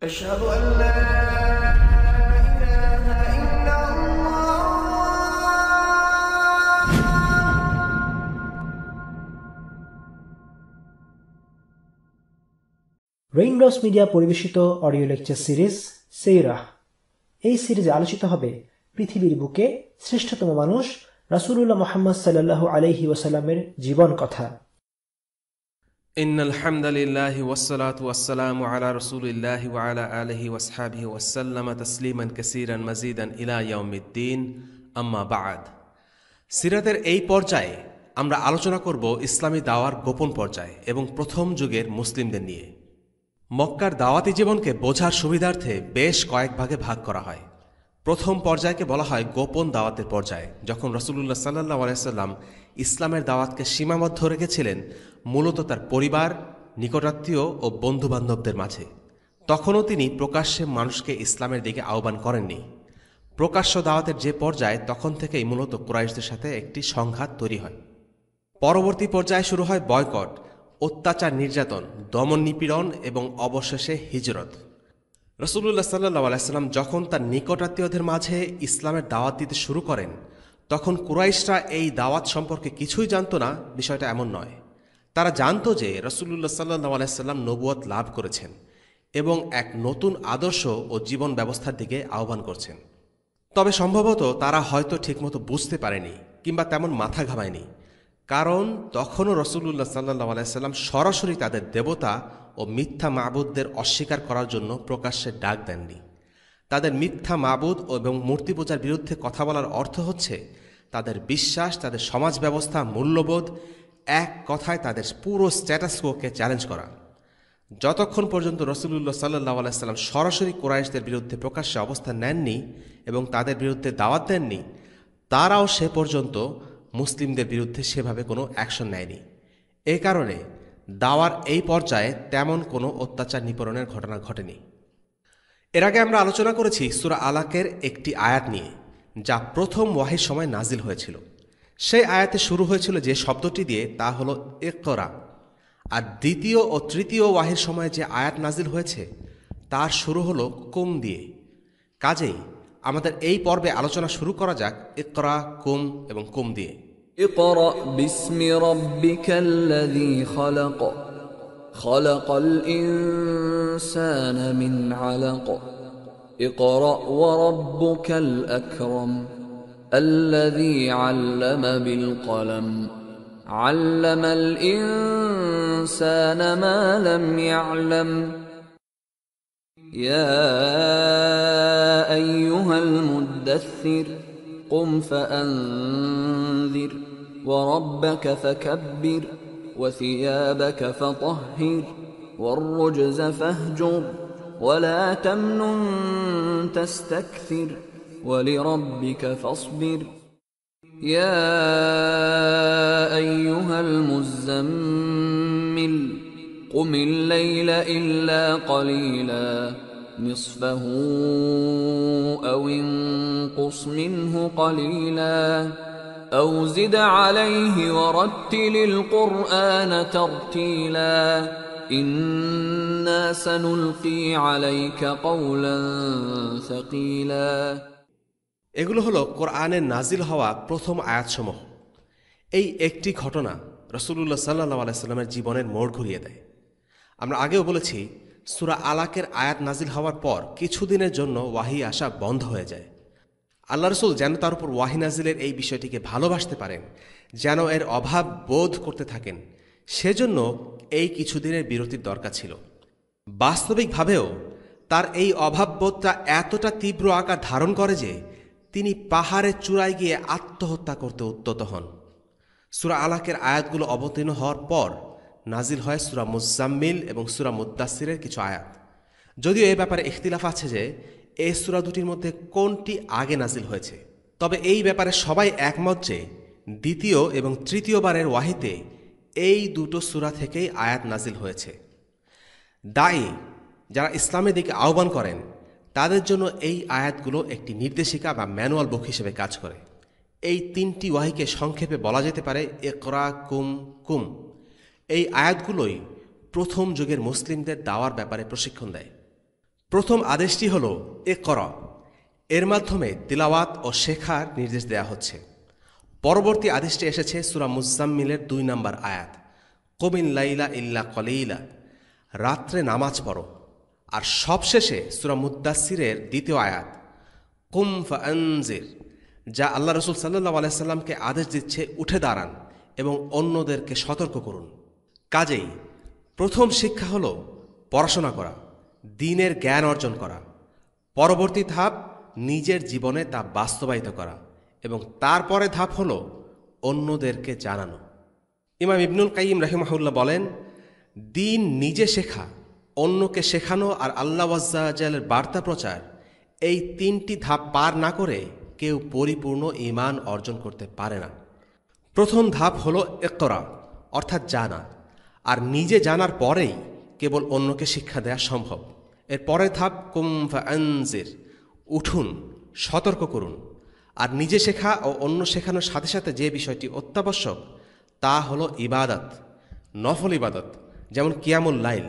أشهد أن لا إله إلا الله raindrops media পরিবেশিত audio lecture series সেইরাহ। এই সিরিজে আলোচিত হবে পৃথিবীর বুকে শ্রেষ্ঠতম মানুষ রাসূলুল্লাহ মুহাম্মদ সাল্লাল্লাহু আলাইহি ওয়াসাল্লামের জীবন কথা। ইন্নাল হামদালিল্লাহি ওয়াসসালাতু ওয়াসসালামু আলা রাসূলিল্লাহি ওয়া আলা আলিহি ওয়াসহাবিহি ওয়াসাল্লামা তাসলিমান কাসীরান মাজিদান ইলা ইয়াউমিদ্দিন, আম্মা বা'দ। সিরাতের এই পর্যায়ে আমরা আলোচনা করব ইসলামী দাওয়ার গোপন পর্যায় এবং প্রথম যুগের মুসলিমদের নিয়ে। মক্কার দাওয়াতি জীবনকে বোঝার সুবিধার্থে বেশ কয়েক ভাগে ভাগ করা হয়। প্রথম পর্যায়কে বলা হয় গোপন দাওয়াতের পর্যায়, যখন রাসূলুল্লাহ সাল্লাল্লাহু আলাইহি ওয়াসাল্লাম ইসলামের দাওয়াতকে সীমাবদ্ধ রেখেছিলেন মূলত তার পরিবার, নিকটাত্মীয় ও বন্ধুবান্ধবদের মাঝে। তখনও তিনি প্রকাশ্যে মানুষকে ইসলামের দিকে আহ্বান করেননি। প্রকাশ্য দাওয়াতের যে পর্যায়, তখন থেকেই মূলত কুরাইশদের সাথে একটি সংঘাত তৈরি হয়। পরবর্তী পর্যায়ে শুরু হয় বয়কট, অত্যাচার, নির্যাতন, দমন নিপীড়ন এবং অবশেষে হিজরত। রাসূলুল্লাহ সাল্লাল্লাহু আলাইহি ওয়াসাল্লাম যখন তার নিকটাত্মীয়দের মাঝে ইসলামের দাওয়াত দিতে শুরু করেন, তখন কুরাইশরা এই দাওয়াত সম্পর্কে কিছুই জানত না। বিষয়টা এমন নয়, তারা জানত যে রাসূলুল্লাহ সাল্লাল্লাহু আলাইহি ওয়াসাল্লাম নবুয়ত লাভ করেছেন এবং এক নতুন আদর্শ ও জীবন ব্যবস্থার দিকে আহ্বান করছেন। তবে সম্ভবত তারা হয়তো ঠিকমতো বুঝতে পারেনি কিংবা তেমন মাথা ঘামায়নি, কারণ তখনও রাসূলুল্লাহ সাল্লাল্লাহু আলাইহি ওয়াসাল্লাম সরাসরি তাদের দেবতা ও মিথ্যা মাবুদদের অস্বীকার করার জন্য প্রকাশ্যে ডাক দেননি। তাদের মিথ্যা মাবুদ এবং মূর্তি পূজার বিরুদ্ধে কথা বলার অর্থ হচ্ছে তাদের বিশ্বাস, তাদের সমাজ ব্যবস্থা, মূল্যবোধ, এক কথায় তাদের পুরো স্ট্যাটাস কোকে চ্যালেঞ্জ করা। যতক্ষণ পর্যন্ত রাসূলুল্লাহ সাল্লাল্লাহু আলাইহি ওয়াসাল্লাম সরাসরি কুরাইশদের বিরুদ্ধে প্রকাশ্যে অবস্থান নেননি এবং তাদের বিরুদ্ধে দাওয়াত দেননি, তারাও সে পর্যন্ত মুসলিমদের বিরুদ্ধে সেভাবে কোনো অ্যাকশন নেয়নি। এ কারণে দাওয়ার এই পর্যায়ে তেমন কোনো অত্যাচার নিপীড়নের ঘটনা ঘটেনি। এর আগে আমরা আলোচনা করেছি সূরা আলাকের একটি আয়াত নিয়ে, যা প্রথম ওয়াহির সময় নাজিল হয়েছিল। সেই আয়াতে শুরু হয়েছিল যে শব্দটি দিয়ে, তা হলো ইকরা। আর দ্বিতীয় ও তৃতীয় ওয়াহির সময় যে আয়াত নাজিল হয়েছে তার শুরু হলো কুম দিয়ে। কাজেই আমাদের এই পর্বে আলোচনা শুরু করা যাক ইকরা, কুম এবং কুম দিয়ে। اقرأ باسم ربك الذي خلق خلق الإنسان من علق اقرأ وربك الأكرم الذي علم بالقلم علم الإنسان ما لم يعلم يا أيها المدثر قم فأنذر وربك فكبر وثيابك فطهر والرجز فاهجر ولا تمنن تستكثر ولربك فاصبر يا أيها المزمل قم الليل إلا قليلا نصفه أو انقص منه قليلا أو زد عليه ورتل القرآن ترتيلا إنا سنلقي عليك قولا ثقيلا। এগুলো হলো কোরআনের নাজিল হওয়া প্রথম আয়াতসমূহ। এই একটি ঘটনা রাসূলুল্লাহ সাল্লাল্লাহু আলাইহি ওয়াসাল্লামের জীবনের মোড় ঘুরিয়ে দেয়। আমরা আগেও বলেছি, সূরা আলাকের আয়াত নাজিল হওয়ার পর কিছুদিনের জন্য ওয়াহি আসা বন্ধ হয়ে যায়। আল্লাহ রাসূল যেন তার উপর ওয়াহি নাজিলের এই বিষয়টিকে ভালোবাসতে পারেন, যেন এর অভাব বোধ করতে থাকেন, সেজন্য এই কিছুদিনের বিরতির দরকার ছিল। বাস্তবিকভাবেও তার এই অভাববোধটা এতটা তীব্র আকার ধারণ করে যে তিনি পাহাড়ের চূড়ায় গিয়ে আত্মহত্যা করতে উদ্যত হন। সূরা আলাকের আয়াতগুলো অবতীর্ণ হওয়ার পর নাজিল হয় সূরা মুজাম্মিল এবং সূরা মুদ্দাসসিরের কিছু আয়াত। যদিও এ ব্যাপারে ইখতিলাফ আছে যে এই সূরা দুটির মধ্যে কোনটি আগে নাজিল হয়েছে, তবে এই ব্যাপারে সবাই একমত যে দ্বিতীয় এবং তৃতীয়বারের ওয়াহিতে এই দুটো সূরা থেকেই আয়াত নাজিল হয়েছে। দায়ী যারা ইসলামের দিকে আহ্বান করেন তাদের জন্য এই আয়াতগুলো একটি নির্দেশিকা বা ম্যানুয়াল বুক হিসেবে কাজ করে। এই তিনটি ওয়াহিকে সংক্ষেপে বলা যেতে পারে ইকরা, কুম, কুম। এই আয়াতগুলোই প্রথম যুগের মুসলিমদের দাওয়ার ব্যাপারে প্রশিক্ষণ দেয়। প্রথম আদেশটি হল ইকরা, এর মাধ্যমে তিলাওয়াত ও শেখার নির্দেশ দেয়া হচ্ছে। পরবর্তী আদেশটি এসেছে সূরা মুজাম্মিলের 2 নম্বর আয়াত, কুমিল লাইলা ইল্লা কলিলা, রাত্রে নামাজ পড়ো। আর সবশেষে সূরা মুদ্দাসসিরের 2য় আয়াত, কুম ফাআনজির, যা আল্লাহ রাসূল সাল্লাল্লাহু আলাইহি সাল্লামকে আদেশ দিচ্ছে উঠে দাঁড়ান এবং অন্যদেরকে সতর্ক করুন। কাজেই প্রথম শিক্ষা হল পড়াশোনা করা, দ্বীনের জ্ঞান অর্জন করা। পরবর্তী ধাপ নিজের জীবনে তা বাস্তবায়িত করা এবং তারপরে ধাপ হল অন্যদেরকে জানানো। ইমাম ইবনুল কাইয়িম রাহিমাহুল্লাহ বলেন, দ্বীন নিজে শেখা, অন্যকে শেখানো আর আল্লাহ আযজা ওয়া জাল্লার বার্তা প্রচার, এই 3টি ধাপ পার না করে কেউ পরিপূর্ণ ঈমান অর্জন করতে পারে না। প্রথম ধাপ হল ইকরা, অর্থাৎ জানা, আর নিজে জানার পরেই কেবল অন্যকে শিক্ষা দেয়া সম্ভব। এর পরের ধাপ কুম ফাআনজির, উঠুন, সতর্ক করুন। আর নিজে শেখা ও অন্য শেখানোর সাথে সাথে যে বিষয়টি অত্যাবশ্যক তা হল ইবাদত, নফল ইবাদত, যেমন কিয়ামুল লাইল।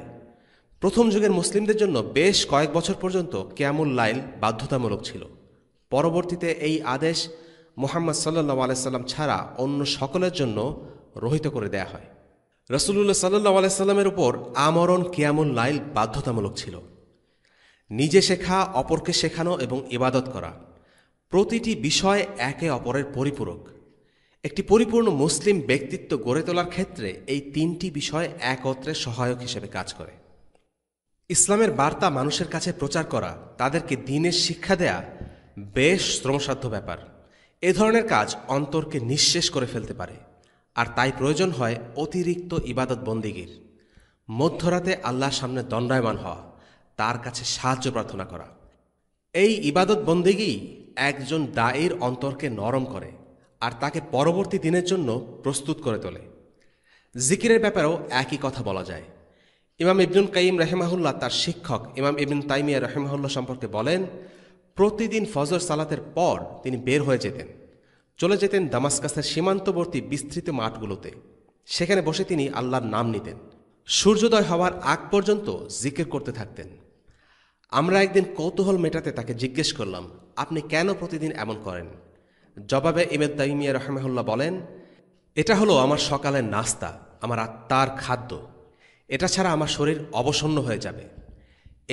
প্রথম যুগের মুসলিমদের জন্য বেশ কয়েক বছর পর্যন্ত কিয়ামুল লাইল বাধ্যতামূলক ছিল। পরবর্তীতে এই আদেশ মুহাম্মদ সাল্লাল্লাহু আলাইহি সাল্লাম ছাড়া অন্য সকলের জন্য রহিত করে দেয়া হয়। রাসূলুল্লাহ সাল্লাল্লাহু আলাইহি সাল্লামের উপর আমরণ কিয়ামুল লাইল বাধ্যতামূলক ছিল। নিজে শেখা, অপরকে শেখানো এবং ইবাদত করা, প্রতিটি বিষয় একে অপরের পরিপূরক। একটি পরিপূর্ণ মুসলিম ব্যক্তিত্ব গড়ে তোলার ক্ষেত্রে এই 3টি বিষয় একত্রে সহায়ক হিসেবে কাজ করে। ইসলামের বার্তা মানুষের কাছে প্রচার করা, তাদেরকে দ্বীনের শিক্ষা দেয়া বেশ শ্রমসাধ্য ব্যাপার। এ ধরনের কাজ অন্তরকে নিঃশেষ করে ফেলতে পারে, আর তাই প্রয়োজন হয় অতিরিক্ত ইবাদত বন্দিগির। মধ্যরাতে আল্লাহর সামনে দণ্ডায়মান হওয়া, তার কাছে সাহায্য প্রার্থনা করা। এই ইবাদত বন্দিগি একজন দায়ীর অন্তরকে নরম করে আর তাকে পরবর্তী দিনের জন্য প্রস্তুত করে তোলে। জিকিরের ব্যাপারেও একই কথা বলা যায়। ইমাম ইবনুল কাইয়িম রাহিমাহুল্লাহ তার শিক্ষক ইমাম ইবন তাইমিয়া রাহিমাহুল্লাহ সম্পর্কে বলেন, প্রতিদিন ফজর সালাতের পর তিনি বের হয়ে যেতেন, চলে যেতেন দামাস্কাসের সীমান্তবর্তী বিস্তৃত মাঠগুলোতে। সেখানে বসে তিনি আল্লাহর নাম নিতেন, সূর্যোদয় হওয়ার আগ পর্যন্ত জিকির করতে থাকতেন। আমরা একদিন কৌতূহল মেটাতে তাকে জিজ্ঞেস করলাম, আপনি কেন প্রতিদিন এমন করেন? জবাবে ইমাম তাইমিয়া রাহিমাহুল্লাহ বলেন, এটা হলো আমার সকালের নাস্তা, আমার আত্মার খাদ্য। এটা ছাড়া আমার শরীর অবসন্ন হয়ে যাবে।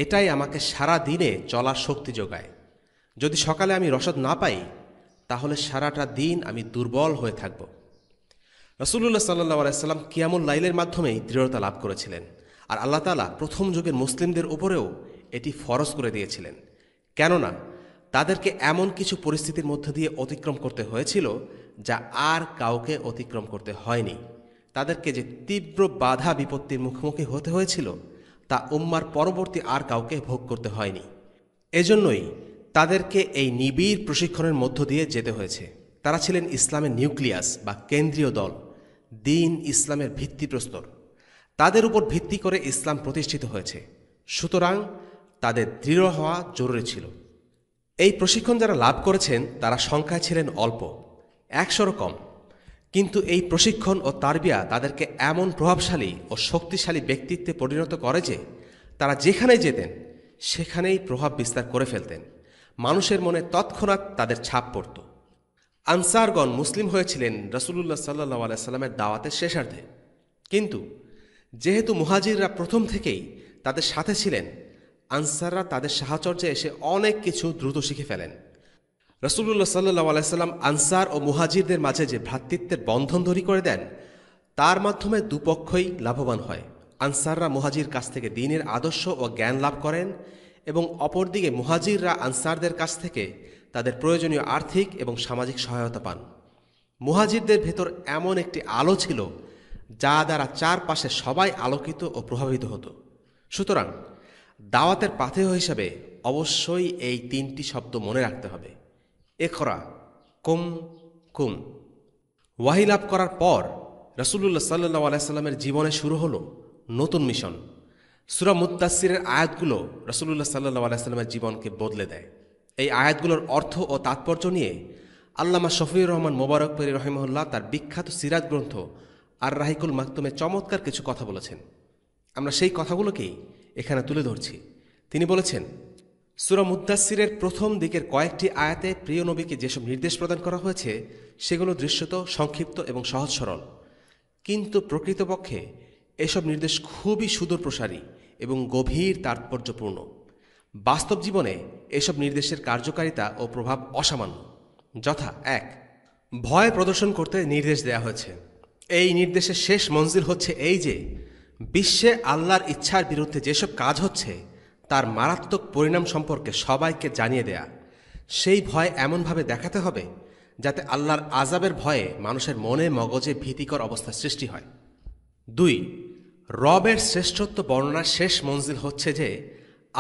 এটাই আমাকে সারা দিনে চলার শক্তি যোগায়। যদি সকালে আমি রসদ না পাই, তাহলে সারাটা দিন আমি দুর্বল হয়ে থাকব। রাসূলুল্লাহ সাল্লাল্লাহু আলাইহি সাল্লাম কিয়ামুল লাইলের মাধ্যমেই দৃঢ়তা লাভ করেছিলেন, আর আল্লাহ তাআলা প্রথম যুগের মুসলিমদের উপরেও এটি ফরজ করে দিয়েছিলেন। কেননা তাদেরকে এমন কিছু পরিস্থিতির মধ্য দিয়ে অতিক্রম করতে হয়েছিল যা আর কাউকে অতিক্রম করতে হয়নি। তাদেরকে যে তীব্র বাধা বিপত্তির মুখোমুখি হতে হয়েছিল তা উম্মার পরবর্তী আর কাউকে ভোগ করতে হয়নি। এজন্যই তাদেরকে এই নিবিড় প্রশিক্ষণের মধ্য দিয়ে যেতে হয়েছে। তারা ছিলেন ইসলামের নিউক্লিয়াস বা কেন্দ্রীয় দল, দ্বীন ইসলামের ভিত্তিপ্রস্তর। তাদের উপর ভিত্তি করে ইসলাম প্রতিষ্ঠিত হয়েছে, সুতরাং তাদের দৃঢ় হওয়া জরুরি ছিল। এই প্রশিক্ষণ যারা লাভ করেছেন তারা সংখ্যায় ছিলেন অল্প, 100 কম, কিন্তু এই প্রশিক্ষণ ও তারবিয়া তাদেরকে এমন প্রভাবশালী ও শক্তিশালী ব্যক্তিত্বে পরিণত করে যে তারা যেখানে যেতেন সেখানেই প্রভাব বিস্তার করে ফেলতেন। মানুষের মনে তৎক্ষণাৎ তাদের ছাপ পড়ত। আনসারগণ মুসলিম হয়েছিলেন রাসূলুল্লাহ সাল্লাল্লাহু আলাইহি সাল্লামের দাওয়াতের শেষার্ধে, কিন্তু যেহেতু মুহাজিররা প্রথম থেকেই তাদের সাথে ছিলেন, আনসাররা তাদের সাহচর্যে এসে অনেক কিছু দ্রুত শিখে ফেলেন। রাসূলুল্লাহ সাল্লাল্লাহু আলাইহি সাল্লাম আনসার ও মুহাজিরদের মাঝে যে ভ্রাতৃত্বের বন্ধন তৈরি করে দেন, তার মাধ্যমে দুপক্ষই লাভবান হয়। আনসাররা মুহাজির কাছ থেকে দ্বীনের আদর্শ ও জ্ঞান লাভ করেন এবং অপরদিকে মুহাজিররা আনসারদের কাছ থেকে তাদের প্রয়োজনীয় আর্থিক এবং সামাজিক সহায়তা পান। মুহাজিরদের ভেতর এমন একটি আলো ছিল যা দ্বারা চারপাশে সবাই আলোকিত ও প্রভাবিত হতো। সুতরাং দাওয়াতের পাথেয় হিসাবে অবশ্যই এই 3টি শব্দ মনে রাখতে হবে: ইকরা, কুম, কুম। ওয়াহী লাভ করার পর রাসূলুল্লাহ সাল্লাল্লাহু আলাইহি সাল্লামের জীবনে শুরু হলো নতুন মিশন। সূরা মুদ্দাসসিরের আয়াতগুলো রাসূলুল্লাহ সাল্লাল্লাহু আলাইহি সাল্লামের জীবনকে বদলে দেয়। এই আয়াতগুলোর অর্থ ও তাৎপর্য নিয়ে আল্লামা শফিউর রহমান মোবারকপুরী রহিমাহুল্লাহ তার বিখ্যাত সিরাত গ্রন্থ আর রাহিকুল মাকতুমে চমৎকার কিছু কথা বলেছেন। আমরা সেই কথাগুলোকেই এখানে তুলে ধরছি। তিনি বলেছেন, সূরা মুদ্দাসসিরের প্রথম দিকের কয়েকটি আয়াতে প্রিয় নবীকে যেসব নির্দেশ প্রদান করা হয়েছে সেগুলো দৃশ্যত সংক্ষিপ্ত এবং সহজ সরল, কিন্তু প্রকৃতপক্ষে এসব নির্দেশ খুবই সুদূরপ্রসারী এবং গভীর তাৎপর্যপূর্ণ। বাস্তব জীবনে এসব নির্দেশের কার্যকারিতা ও প্রভাব অসামান্য। যথা: ১. ভয় প্রদর্শন করতে নির্দেশ দেয়া হয়েছে। এই নির্দেশের শেষ মঞ্জিল হচ্ছে এই যে, বিশ্বে আল্লাহর ইচ্ছার বিরুদ্ধে যেসব কাজ হচ্ছে তার মারাত্মক পরিণাম সম্পর্কে সবাইকে জানিয়ে দেয়া। সেই ভয় এমনভাবে দেখাতে হবে যাতে আল্লাহর আযাবের ভয়ে মানুষের মনে মগজে ভীতিকর অবস্থা সৃষ্টি হয়। ২. রবের শ্রেষ্ঠত্ব বর্ণনার শেষ মঞ্জিল হচ্ছে যে,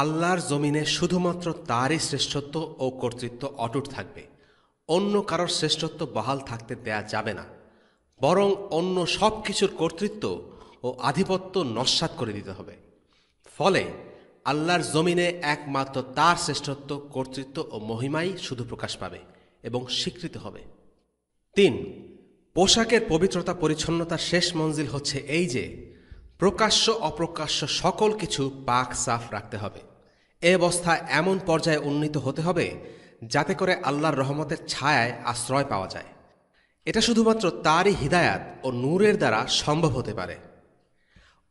আল্লাহর জমিনে শুধুমাত্র তারই শ্রেষ্ঠত্ব ও কর্তৃত্ব অটুট থাকবে, অন্য কারোর শ্রেষ্ঠত্ব বহাল থাকতে দেয়া যাবে না, বরং অন্য সব কিছুর কর্তৃত্ব ও আধিপত্য নস্যাৎ করে দিতে হবে। ফলে আল্লাহর জমিনে একমাত্র তার শ্রেষ্ঠত্ব, কর্তৃত্ব ও মহিমাই শুধু প্রকাশ পাবে এবং স্বীকৃত হবে। ৩. পোশাকের পবিত্রতা পরিচ্ছন্নতার শেষ মঞ্জিল হচ্ছে এই যে, প্রকাশ্য অপ্রকাশ্য সকল কিছু পাক সাফ রাখতে হবে। এ অবস্থা এমন পর্যায়ে উন্নীত হতে হবে যাতে করে আল্লাহর রহমতের ছায়ায় আশ্রয় পাওয়া যায়। এটা শুধুমাত্র তারই হিদায়াত ও নূরের দ্বারা সম্ভব হতে পারে।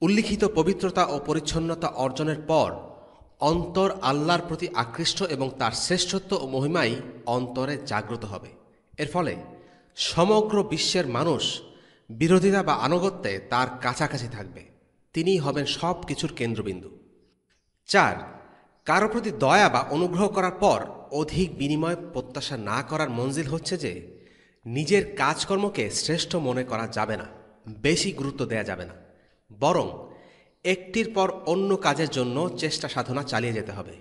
উল্লিখিত পবিত্রতা ও পরিচ্ছন্নতা অর্জনের পর অন্তর আল্লাহর প্রতি আকৃষ্ট এবং তার শ্রেষ্ঠত্ব ও মহিমাই অন্তরে জাগ্রত হবে। এর ফলে সমগ্র বিশ্বের মানুষ বিরোধিতা বা আনুগত্যে তার কাছাকাছি থাকবে। তিনিই হবেন সব কিছুর কেন্দ্রবিন্দু। ৪. কারো প্রতি দয়া বা অনুগ্রহ করার পর অধিক বিনিময় প্রত্যাশা না করার মঞ্জিল হচ্ছে যে, নিজের কাজকর্মকে শ্রেষ্ঠ মনে করা যাবে না, বেশি গুরুত্ব দেয়া যাবে না, বরং একটির পর অন্য কাজের জন্য চেষ্টা সাধনা চালিয়ে যেতে হবে।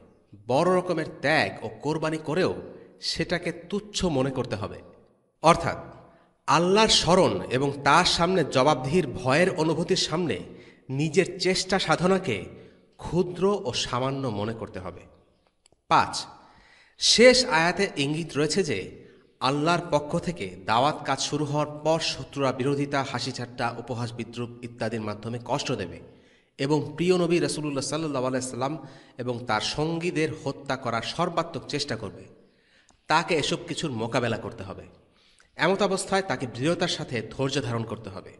বড় রকমের ত্যাগ ও কোরবানি করেও সেটাকে তুচ্ছ মনে করতে হবে। অর্থাৎ আল্লাহর স্মরণ এবং তার সামনে জবাবদিহির ভয়ের অনুভূতির সামনে নিজের চেষ্টা সাধনাকে ক্ষুদ্র ও সামান্য মনে করতে হবে। ৫. শেষ আয়াতে ইঙ্গিত রয়েছে যে, আল্লাহর পক্ষ থেকে দাওয়াত কাজ শুরু হওয়ার পর শত্রুরা বিরোধিতা, হাসিঠাট্টা, উপহাস, বিদ্রূপ ইত্যাদির মাধ্যমে কষ্ট দেবে এবং প্রিয় নবী রাসূলুল্লাহ সাল্লাল্লাহু আলাইহি সাল্লাম এবং তার সঙ্গীদের হত্যা করার সর্বাত্মক চেষ্টা করবে। তাকে এসব কিছুর মোকাবেলা করতে হবে। এমত অবস্থায় তাকে দৃঢ়তার সাথে ধৈর্য ধারণ করতে হবে।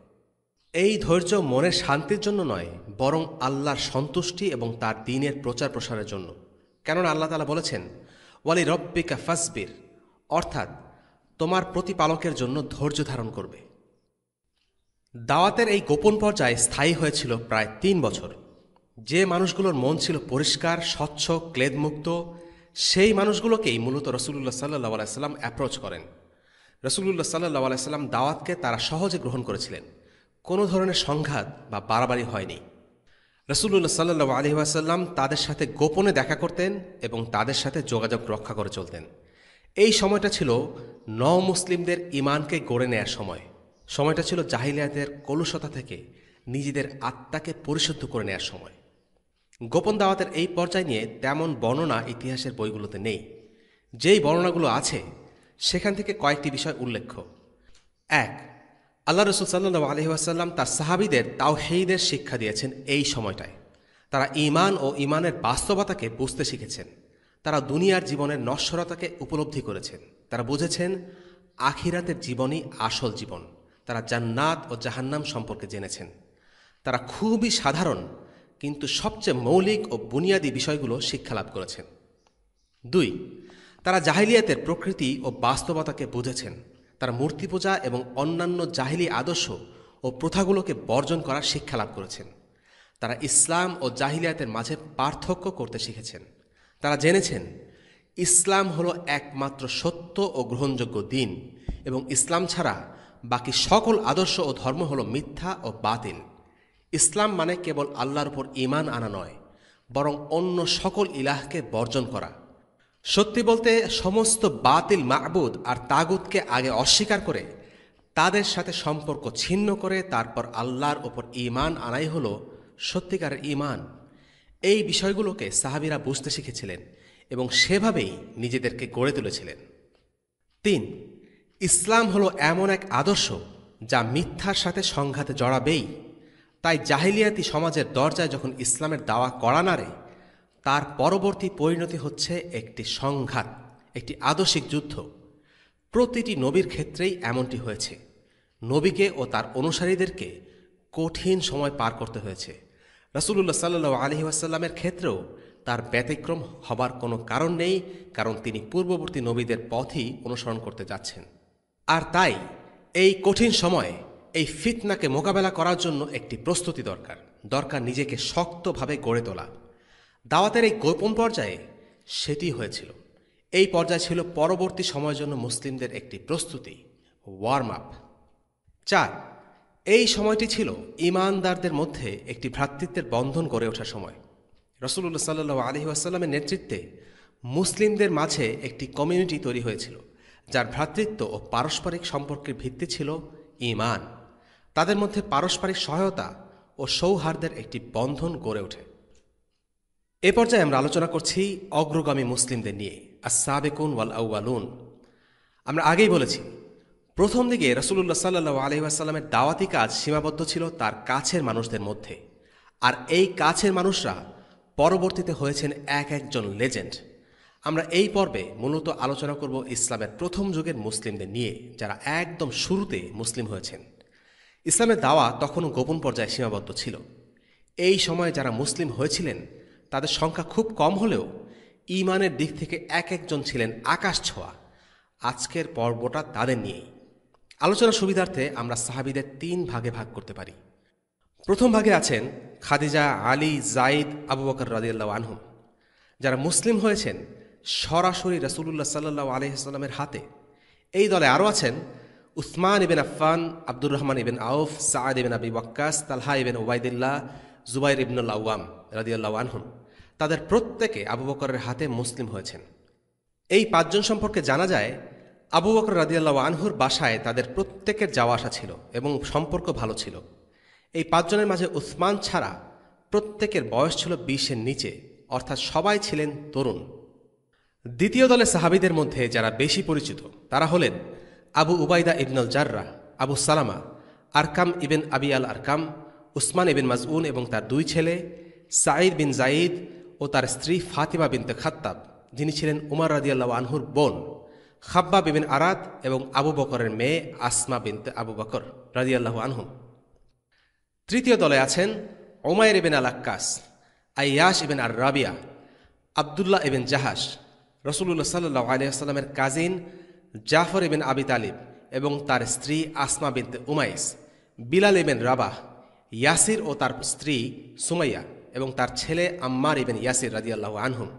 এই ধৈর্য মনের শান্তির জন্য নয়, বরং আল্লাহর সন্তুষ্টি এবং তার দ্বীনের প্রচার প্রসারের জন্য। কেননা আল্লাহ তাআলা বলেছেন, ওয়ালি রব্বিকা ফাসবির, অর্থাৎ তোমার প্রতিপালকের জন্য ধৈর্য ধারণ করবে। দাওয়াতের এই গোপন পর্যায়ে স্থায়ী হয়েছিল প্রায় ৩ বছর। যে মানুষগুলোর মন ছিল পরিষ্কার, স্বচ্ছ, ক্লেদমুক্ত, সেই মানুষগুলোকেই মূলত রাসূলুল্লাহ সাল্লাল্লাহু আলাইহি সাল্লাম অ্যাপ্রোচ করেন। রাসূলুল্লাহ সাল্লাল্লাহু আলাইহি সাল্লাম দাওয়াতকে তারা সহজে গ্রহণ করেছিলেন। কোনো ধরনের সংঘাত বা বাড়াবাড়ি হয়নি। রাসূলুল্লাহ সাল্লাল্লাহু আলাইহি ওয়াসাল্লাম তাদের সাথে গোপনে দেখা করতেন এবং তাদের সাথে যোগাযোগ রক্ষা করে চলতেন। এই সময়টা ছিল মুসলিমদের ঈমানকে গড়ে নেয়ার সময়। সময়টা ছিল জাহিলিয়াতের কলুষতা থেকে নিজেদের আত্মাকে পরিশুদ্ধ করে নেয়ার সময়। গোপন দাওয়াতের এই পর্যায় নিয়ে তেমন বর্ণনা ইতিহাসের বইগুলোতে নেই। যেই বর্ণনাগুলো আছে সেখান থেকে কয়েকটি বিষয় উল্লেখ্য। ১. আল্লাহ রাসূল সাল্লাল্লাহু আলাইহি ওয়াসাল্লাম তার সাহাবীদের তাওহীদের শিক্ষা দিয়েছেন এই সময়টায়। তারা ঈমান ও ঈমানের বাস্তবতাকে বুঝতে শিখেছেন। তারা দুনিয়ার জীবনের নশ্বরতাকে উপলব্ধি করেছেন। তারা বুঝেছেন আখিরাতের জীবনই আসল জীবন। তারা জান্নাত ও জাহান্নাম সম্পর্কে জেনেছেন। তারা খুবই সাধারণ কিন্তু সবচেয়ে মৌলিক ও বুনিয়াদী বিষয়গুলো শিক্ষালাভ করেছেন। ২. তারা জাহিলিয়াতের প্রকৃতি ও বাস্তবতাকে বুঝেছেন। তারা মূর্তি পূজা এবং অন্যান্য জাহিলি আদর্শ ও প্রথাগুলোকে বর্জন করার শিক্ষা লাভ করেছেন। তারা ইসলাম ও জাহিলিয়াতের মাঝে পার্থক্য করতে শিখেছেন। তারা জেনেছেন ইসলাম হলো একমাত্র সত্য ও গ্রহণযোগ্য দিন এবং ইসলাম ছাড়া বাকি সকল আদর্শ ও ধর্ম হলো মিথ্যা ও বাতিল। ইসলাম মানে কেবল আল্লাহর উপর ঈমান আনা নয়, বরং অন্য সকল ইলাহকে বর্জন করা। সত্যি বলতে সমস্ত বাতিল মা'বুদ আর তাগুতকে আগে অস্বীকার করে তাদের সাথে সম্পর্ক ছিন্ন করে তারপর আল্লাহর ওপর ঈমান আনাই হলো সত্যিকারের ঈমান। এই বিষয়গুলোকে সাহাবীরা বুঝতে শিখেছিলেন এবং সেভাবেই নিজেদেরকে গড়ে তুলেছিলেন। ৩. ইসলাম হলো এমন এক আদর্শ যা মিথ্যার সাথে সংঘাতে জড়াবেই। তাই জাহিলিয়াতি সমাজের দরজায় যখন ইসলামের দাওয়া করা নাড়ে, তার পরবর্তী পরিণতি হচ্ছে একটি সংঘাত, একটি আদর্শিক যুদ্ধ। প্রতিটি নবীর ক্ষেত্রেই এমনটি হয়েছে। নবীকে ও তার অনুসারীদেরকে কঠিন সময় পার করতে হয়েছে। রাসূলুল্লাহ সাল্লাল্লাহু আলাইহি ওয়াসাল্লামের ক্ষেত্রেও তার ব্যতিক্রম হবার কোনো কারণ নেই, কারণ তিনি পূর্ববর্তী নবীদের পথই অনুসরণ করতে যাচ্ছেন। আর তাই এই কঠিন সময়ে এই ফিতনাকে মোকাবেলা করার জন্য একটি প্রস্তুতি দরকার নিজেকে শক্তভাবে গড়ে তোলা। দাওয়াতের এই গোপন পর্যায়ে সেটি হয়েছিল। এই পর্যায় ছিল পরবর্তী সময়ের জন্য মুসলিমদের একটি প্রস্তুতি, ওয়ার্ম আপ। 4, এই সময়টি ছিল ঈমানদারদের মধ্যে একটি ভ্রাতৃত্বের বন্ধন গড়ে ওঠার সময়। রাসূলুল্লাহ সাল্লাল্লাহু আলাইহি ওয়াসাল্লামের নেতৃত্বে মুসলিমদের মাঝে একটি কমিউনিটি তৈরি হয়েছিল, যার ভ্রাতৃত্ব ও পারস্পরিক সম্পর্কের ভিত্তি ছিল ঈমান। তাদের মধ্যে পারস্পরিক সহায়তা ও সৌহার্দ্যের একটি বন্ধন গড়ে ওঠে। এ পর্যায়ে আমরা আলোচনা করছি অগ্রগামী মুসলিমদের নিয়ে, আস-সাবিকুন ওয়াল আউয়ালুন। আমরা আগেই বলেছি, প্রথম দিকে রাসূলুল্লাহ সাল্লাল্লাহু আলাইহি ওয়াসাল্লামের দাওয়াতি কাজ সীমাবদ্ধ ছিল তার কাছের মানুষদের মধ্যে, আর এই কাছের মানুষরা পরবর্তীতে হয়েছেন এক একজন লেজেন্ড। আমরা এই পর্বে মূলত আলোচনা করব ইসলামের প্রথম যুগের মুসলিমদের নিয়ে, যারা একদম শুরুতে মুসলিম হয়েছেন। ইসলামের দাওয়া তখনও গোপন পর্যায়ে সীমাবদ্ধ ছিল। এই সময়ে যারা মুসলিম হয়েছিলেন তাদের সংখ্যা খুব কম হলেও ঈমানের দিক থেকে এক একজন ছিলেন আকাশ ছোঁয়া। আজকের পর্বটা তাদের নিয়েই। আলোচনার সুবিধার্থে আমরা সাহাবীদের 3 ভাগে ভাগ করতে পারি। প্রথম ভাগে আছেন খাদিজা, আলী, যায়েদ, আবু বকর রাদিয়াল্লাহু আনহুম, যারা মুসলিম হয়েছেন সরাসরি রাসূলুল্লাহ সাল্লাল্লাহু আলাইহি ওয়াসাল্লামের হাতে। এই দলে আরও আছেন উসমান ইবিন আফফান, আব্দুর রহমান ইবিন আউফ, সাআদ ইবিন আবি ওয়াক্কাস, তালহা ইবিন উবাইদুল্লাহ, জুবাইর ইবনুল আওয়াম রাদিয়াল্লাহু আনহুম। তাদের প্রত্যেকে আবু বকরের হাতে মুসলিম হয়েছেন। এই 5 জন সম্পর্কে জানা যায়, আবু বকর রাদিয়াল্লাহু আনহুর বাসায় তাদের প্রত্যেকের যাওয়া আসা ছিল এবং সম্পর্ক ভালো ছিল। এই 5 জনের মাঝে উসমান ছাড়া প্রত্যেকের বয়স ছিল 20-এর নিচে, অর্থাৎ সবাই ছিলেন তরুণ। দ্বিতীয় দলের সাহাবীদের মধ্যে যারা বেশি পরিচিত তারা হলেন আবু উবাইদা ইবনুল জাররাহ, আবু সালামা, আরকাম ইবিন আবি আল আরকাম, উসমান ইবিন মাজউন এবং তার 2 ছেলে, সাঈদ বিন যায়েদ ও তার স্ত্রী ফাতিমা বিনতে খাত্তাব, যিনি ছিলেন উমর রাদিয়াল্লাহু আনহুর বোন, খাব্বাব ইবিন আরাদ এবং আবু বকরের মেয়ে আসমা বিনতে আবু বকর রাদিয়াল্লাহু আনহুম। তৃতীয় দলে আছেন উমাইর ইবিন আল আক্কাস, আইয়াশ ইবিন আর রাবিয়া, আবদুল্লাহ ইবিন জাহাশ, রাসূলুল্লাহ সাল্লাল্লাহু আলাইহি ওয়াসাল্লামের কাজিন জাফর ইবিন আবি তালিব এবং তার স্ত্রী আসমা বিনতে উমাইস, বিলাল ইবিন রাবাহ, ইয়াসির ও তার স্ত্রী সুমাইয়া এবং তার ছেলে আম্মার ইবিন ইয়াসির রাদিয়াল্লাহু আনহুম।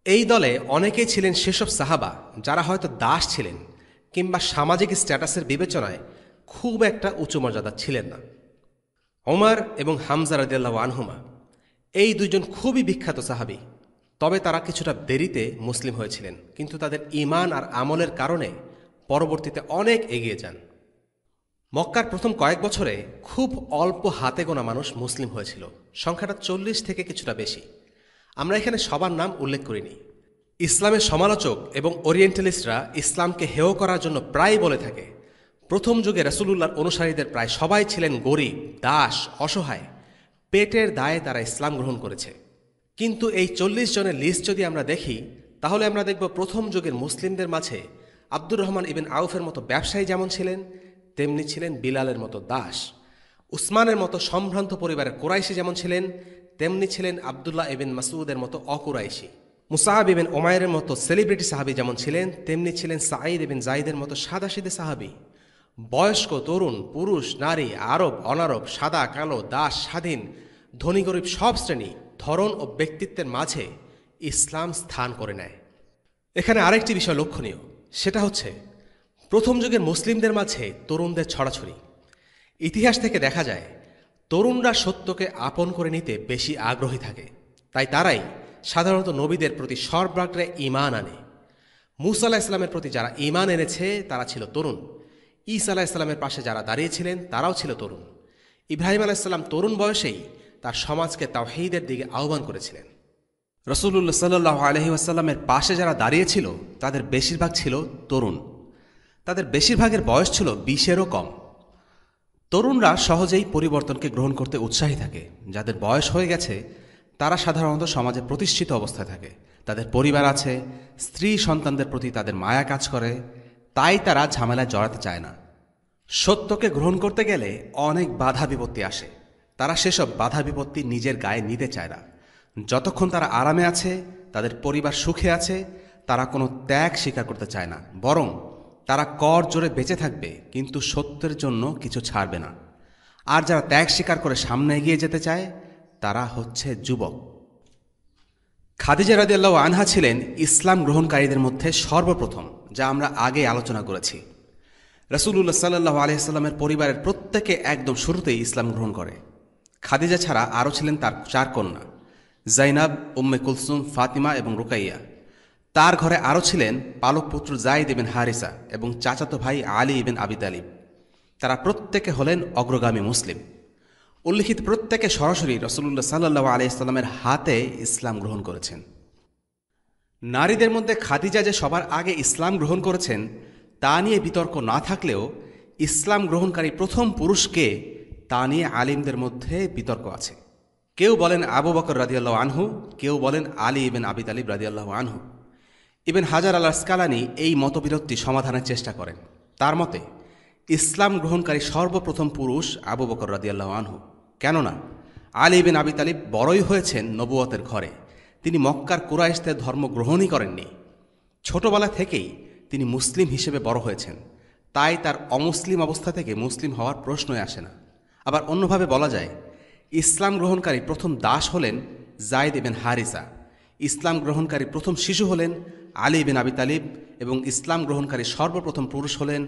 এই দলে অনেকেই ছিলেন সেসব সাহাবা যারা হয়তো দাস ছিলেন কিংবা সামাজিক স্ট্যাটাসের বিবেচনায় খুব একটা উঁচু মর্যাদা ছিলেন না। ওমর এবং হামজা রাদিয়াল্লাহু আনহুমা এই 2 জন খুবই বিখ্যাত সাহাবী, তবে তারা কিছুটা দেরিতে মুসলিম হয়েছিলেন, কিন্তু তাদের ঈমান আর আমলের কারণে পরবর্তীতে অনেক এগিয়ে যান। মক্কার প্রথম কয়েক বছরে খুব অল্প হাতে গোনা মানুষ মুসলিম হয়েছিল, সংখ্যাটা 40 থেকে কিছুটা বেশি। আমরা এখানে সবার নাম উল্লেখ করিনি। ইসলামের সমালোচক এবং ওরিয়েন্টালিস্টরা ইসলামকে হেয় করার জন্য প্রায় বলে থাকে, প্রথম যুগে রাসূলুল্লাহর অনুসারীদের প্রায় সবাই ছিলেন গরিব, দাস, অসহায়। পেটের দায়ে তারা ইসলাম গ্রহণ করেছে। কিন্তু এই 40 জনের লিস্ট যদি আমরা দেখি, তাহলে আমরা দেখব প্রথম যুগের মুসলিমদের মাঝে আব্দুর রহমান ইবিন আউফের মতো ব্যবসায়ী যেমন ছিলেন, তেমনি ছিলেন বিলালের মতো দাস। উসমানের মতো সম্ভ্রান্ত পরিবারের কুরাইশি যেমন ছিলেন, তেমনি ছিলেন আবদুল্লাহ ইবিন মাসউদের মতো অকুরাইশি। মুসাআব ইবিন উমাইরের মতো সেলিব্রিটি সাহাবী যেমন ছিলেন, তেমনি ছিলেন সাঈদ ইবিন যায়েদের মতো সাদাসিধে সাহাবী। বয়স্ক, তরুণ, পুরুষ, নারী, আরব, অনারব, সাদা, কালো, দাস, স্বাধীন, ধনী গরিব সব শ্রেণী, ধরন ও ব্যক্তিত্বের মাঝে ইসলাম স্থান করে নেয়। এখানে আরেকটি বিষয় লক্ষণীয়, সেটা হচ্ছে প্রথম যুগের মুসলিমদের মাঝে তরুণদের ছড়াছড়ি। ইতিহাস থেকে দেখা যায় তরুণরা সত্যকে আপন করে নিতে বেশি আগ্রহী থাকে, তাই তারাই সাধারণত নবীদের প্রতি সর্বাগ্রে ঈমান আনে। মূসা আলাইহিস সালামের প্রতি যারা ঈমান এনেছে তারা ছিল তরুণ। ঈসা আলাইহিস সালামের পাশে যারা দাঁড়িয়েছিলেন তারাও ছিল তরুণ। ইব্রাহিম আলাইহিস সালাম তরুণ বয়সেই তার সমাজকে তাওহীদের দিকে আহ্বান করেছিলেন। রাসূলুল্লাহ সাল্লাল্লাহু আলাইহি ওয়াসাল্লামের পাশে যারা দাঁড়িয়েছিল তাদের বেশিরভাগ ছিল তরুণ। তাদের বেশিরভাগের বয়স ছিল 20-এরও কম। তরুণরা সহজেই পরিবর্তনকে গ্রহণ করতে উৎসাহী থাকে। যাদের বয়স হয়ে গেছে তারা সাধারণত সমাজে প্রতিষ্ঠিত অবস্থায় থাকে, তাদের পরিবার আছে, স্ত্রী সন্তানদের প্রতি তাদের মায়া কাজ করে, তাই তারা ঝামেলায় জড়াতে চায় না। সত্যকে গ্রহণ করতে গেলে অনেক বাধা বিপত্তি আসে, তারা সেসব বাধা বিপত্তি নিজের গায়ে নিতে চায় না। যতক্ষণ তারা আরামে আছে, তাদের পরিবার সুখে আছে, তারা কোনো ত্যাগ স্বীকার করতে চায় না, বরং তারা কর জোরে বেঁচে থাকবে কিন্তু সত্যের জন্য কিছু ছাড়বে না। আর যারা ত্যাগ স্বীকার করে সামনে এগিয়ে যেতে চায় তারা হচ্ছে যুবক। খাদিজা রাদিয়াল্লাহু আনহা ছিলেন ইসলাম গ্রহণকারীদের মধ্যে সর্বপ্রথম, যা আমরা আগে আলোচনা করেছি। রাসূলুল্লাহ সাল্লাল্লাহু আলাইহি সাল্লামের পরিবারের প্রত্যেকে একদম শুরুতেই ইসলাম গ্রহণ করে। খাদিজা ছাড়া আরও ছিলেন তার 4 কন্যা, জাইনাব, উম্মে কুলসুম, ফাতিমা এবং রুকাইয়া। তার ঘরে আরও ছিলেন পালক পুত্র যায়েদ ইবনে হারিসা এবং চাচাতো ভাই আলী ইবনে আবি তালিব। তারা প্রত্যেকে হলেন অগ্রগামী মুসলিম। উল্লিখিত প্রত্যেকে সরাসরি রাসূলুল্লাহ সাল্লাল্লাহু আলাইহি সাল্লামের হাতে ইসলাম গ্রহণ করেছেন। নারীদের মধ্যে খাদিজা যে সবার আগে ইসলাম গ্রহণ করেছেন তা নিয়ে বিতর্ক না থাকলেও ইসলাম গ্রহণকারী প্রথম পুরুষকে তা নিয়ে আলিমদের মধ্যে বিতর্ক আছে। কেউ বলেন আবু বকর রাদিয়াল্লাহু আনহু, কেউ বলেন আলী ইবনে আবি তালিব রাদিয়াল্লাহু আনহু। ইবন হাজার আল আসকালানী এই মতবিরোধটি সমাধানের চেষ্টা করেন। তার মতে ইসলাম গ্রহণকারী সর্বপ্রথম পুরুষ আবু বকর রাদিয়াল্লাহু আনহু। কেননা আলী ইবনে আবি তালিব বড়ই হয়েছেন নবুয়তের ঘরে, তিনি মক্কার কুরাইশদের ধর্ম গ্রহণই করেননি। ছোটবেলা থেকেই তিনি মুসলিম হিসেবে বড় হয়েছেন, তাই তার অমুসলিম অবস্থা থেকে মুসলিম হওয়ার প্রশ্নই আসে না। আবার অন্যভাবে বলা যায়, ইসলাম গ্রহণকারী প্রথম দাস হলেন যায়েদ ইবনে হারিসা, ইসলাম গ্রহণকারী প্রথম শিশু হলেন আলী ইবনে আবি তালিব এবং ইসলাম গ্রহণকারী সর্বপ্রথম পুরুষ হলেন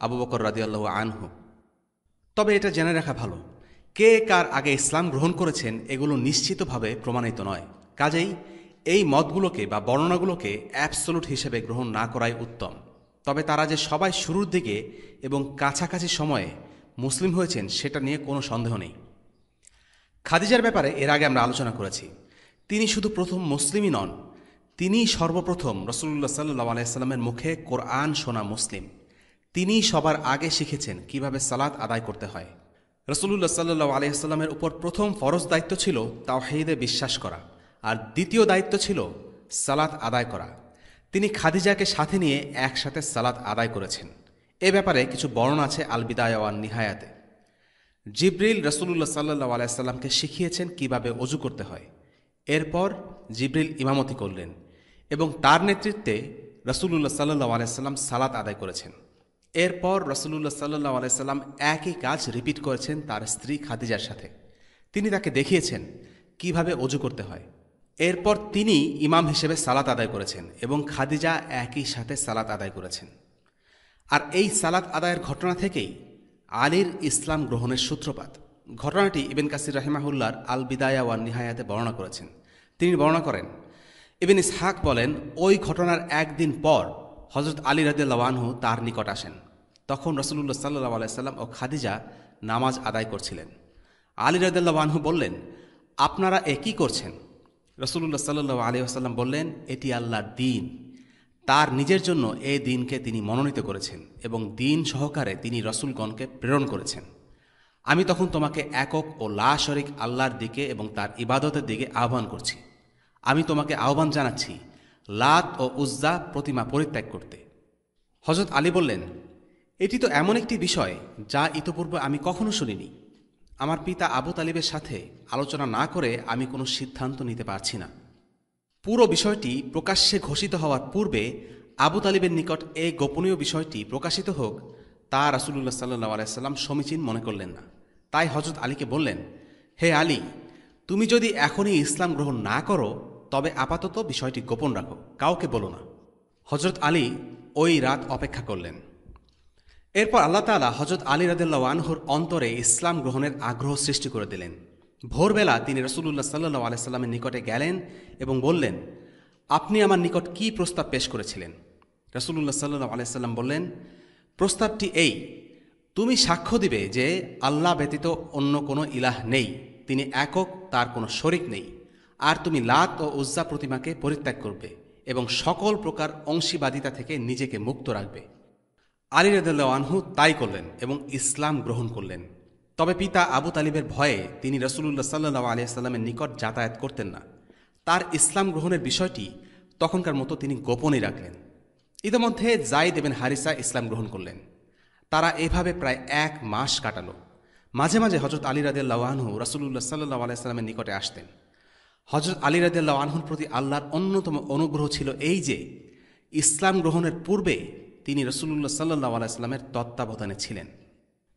আবু বকর রাদিয়াল্লাহু আনহু। তবে এটা জেনে রাখা ভালো, কে কার আগে ইসলাম গ্রহণ করেছেন এগুলো নিশ্চিতভাবে প্রমাণিত নয়। কাজেই এই মতগুলোকে বা বর্ণনাগুলোকে অ্যাবসোলুট হিসেবে গ্রহণ না করাই উত্তম। তবে তারা যে সবাই শুরুর দিকে এবং কাছাকাছি সময়ে মুসলিম হয়েছেন সেটা নিয়ে কোনো সন্দেহ নেই। খাদিজার ব্যাপারে এর আগে আমরা আলোচনা করেছি। তিনি শুধু প্রথম মুসলিমই নন, তিনি সর্বপ্রথম রাসূলুল্লাহ সাল্লাল্লাহু আলাইহি সাল্লামের মুখে কোরআন শোনা মুসলিম। তিনি সবার আগে শিখেছেন কিভাবে সালাত আদায় করতে হয়। রাসূলুল্লাহ সাল্লাল্লাহু আলাইহি সাল্লামের উপর প্রথম ফরজ দায়িত্ব ছিল তাওহীদে বিশ্বাস করা, আর দ্বিতীয় দায়িত্ব ছিল সালাত আদায় করা। তিনি খাদিজাকে সাথে নিয়ে একসাথে সালাত আদায় করেছেন। এ ব্যাপারে কিছু বর্ণনা আছে আল বিদায়া ওয়ান নিহায়াতে। জিবরিল রাসূলুল্লাহ সাল্লাল্লাহু আলাইহি সাল্লামকে শিখিয়েছেন কিভাবে ওযু করতে হয়। এরপর জিবরিল ইমামতি করলেন এবং তার নেতৃত্বে রাসূলুল্লাহ সাল্লাল্লাহু আলাইহি সাল্লাম সালাত আদায় করেছেন। এরপর রাসূলুল্লাহ সাল্লাল্লাহু আলাইহি সাল্লাম একই কাজ রিপিট করেছেন তার স্ত্রী খাদিজার সাথে। তিনি তাকে দেখিয়েছেন কিভাবে ওযু করতে হয়। এরপর তিনি ইমাম হিসেবে সালাত আদায় করেছেন এবং খাদিজা একই সাথে সালাত আদায় করেছেন। আর এই সালাত আদায়ের ঘটনা থেকেই আলীর ইসলাম গ্রহণের সূত্রপাত। ঘটনাটি ইবন কাসির রাহিমাহুল্লাহর আল বিদায়া ওয়ান নিহায়াতে বর্ণনা করেছেন। তিনি বর্ণনা করেন, ইবন ইসহাক বলেন, ওই ঘটনার একদিন পর হযরত আলী রাদিয়াল্লাহু আনহু তার নিকট আসেন। তখন রাসূলুল্লাহ সাল্লাল্লাহু আলাইহি সাল্লাম ও খাদিজা নামাজ আদায় করছিলেন। আলী রাদিয়াল্লাহু আনহু বললেন, আপনারা এ কি করছেন? রাসূলুল্লাহ সাল্লাল্লাহু আলাইহি ওয়াসাল্লাম বললেন, এটি আল্লাহর দ্বীন। তার নিজের জন্য এই দ্বীনকে তিনি মনোনীত করেছেন এবং দ্বীন সহকারে তিনি রাসূলগণকে প্রেরণ করেছেন। আমি তখন তোমাকে একক ও লা শরীক আল্লাহর দিকে এবং তার ইবাদতের দিকে আহ্বান করছি। আমি তোমাকে আহ্বান জানাচ্ছি লাত ও উজ্জা প্রতিমা পরিত্যাগ করতে। হযরত আলী বললেন, এটি তো এমন একটি বিষয় যা ইতপূর্বে আমি কখনো শুনিনি। আমার পিতা আবু তালিবের সাথে আলোচনা না করে আমি কোনো সিদ্ধান্ত নিতে পারছি না। পুরো বিষয়টি প্রকাশ্যে ঘোষিত হওয়ার পূর্বে আবু তালিবের নিকট এই গোপনীয় বিষয়টি প্রকাশিত হোক তা রাসূলুল্লাহ সাল্লাল্লাহু আলাইহি সাল্লাম সমীচীন মনে করলেন না। তাই হযরত আলীকে বললেন, হে আলী, তুমি যদি এখনই ইসলাম গ্রহণ না করো তবে আপাতত বিষয়টি গোপন রাখো, কাউকে বলো না। হযরত আলী ওই রাত অপেক্ষা করলেন। এরপর আল্লাহ তাআলা হযরত আলী রাদিয়াল্লাহু আনহুর অন্তরে ইসলাম গ্রহণের আগ্রহ সৃষ্টি করে দিলেন। ভোরবেলা তিনি রাসূলুল্লাহ সাল্লাল্লাহু আলাইহি সাল্লামের নিকটে গেলেন এবং বললেন, আপনি আমার নিকট কি প্রস্তাব পেশ করেছিলেন? রাসূলুল্লাহ সাল্লাল্লাহু আলাইহি সাল্লাম বললেন, প্রস্তাবটি এই, তুমি সাক্ষ্য দিবে যে আল্লাহ ব্যতীত অন্য কোনো ইলাহ নেই, তিনি একক, তার কোনো শরিক নেই। আর তুমি লাত ও উজ্জা প্রতিমাকে পরিত্যাগ করবে এবং সকল প্রকার অংশীবাদিতা থেকে নিজেকে মুক্ত রাখবে। আলী রাদিয়াল্লাহু আনহু তাই করলেন এবং ইসলাম গ্রহণ করলেন। তবে পিতা আবু তালিবের ভয়ে তিনি রাসূলুল্লাহ সাল্লাল্লাহু আলাইহি ওয়াসাল্লামের নিকট যাতায়াত করতেন না। তার ইসলাম গ্রহণের বিষয়টি তখনকার মতো তিনি গোপনই রাখলেন। ইতিমধ্যে যায়েদ ইবনে হারিসা ইসলাম গ্রহণ করলেন। তারা এভাবে প্রায় 1 মাস কাটালো। মাঝে মাঝে হযরত আলী রাদিয়াল্লাহু আনহু রাসূলুল্লাহ সাল্লাল্লাহু আলাইহি ওয়াসাল্লামের নিকটে আসতেন। হযরত আলী রাদিয়াল্লাহু আনহুর প্রতি আল্লাহর অন্যতম অনুগ্রহ ছিল এই যে ইসলাম গ্রহণের পূর্বে তিনি রাসূলুল্লাহ সাল্লাল্লাহু আলাইহি ওয়াসাল্লামের তত্ত্বাবধানে ছিলেন।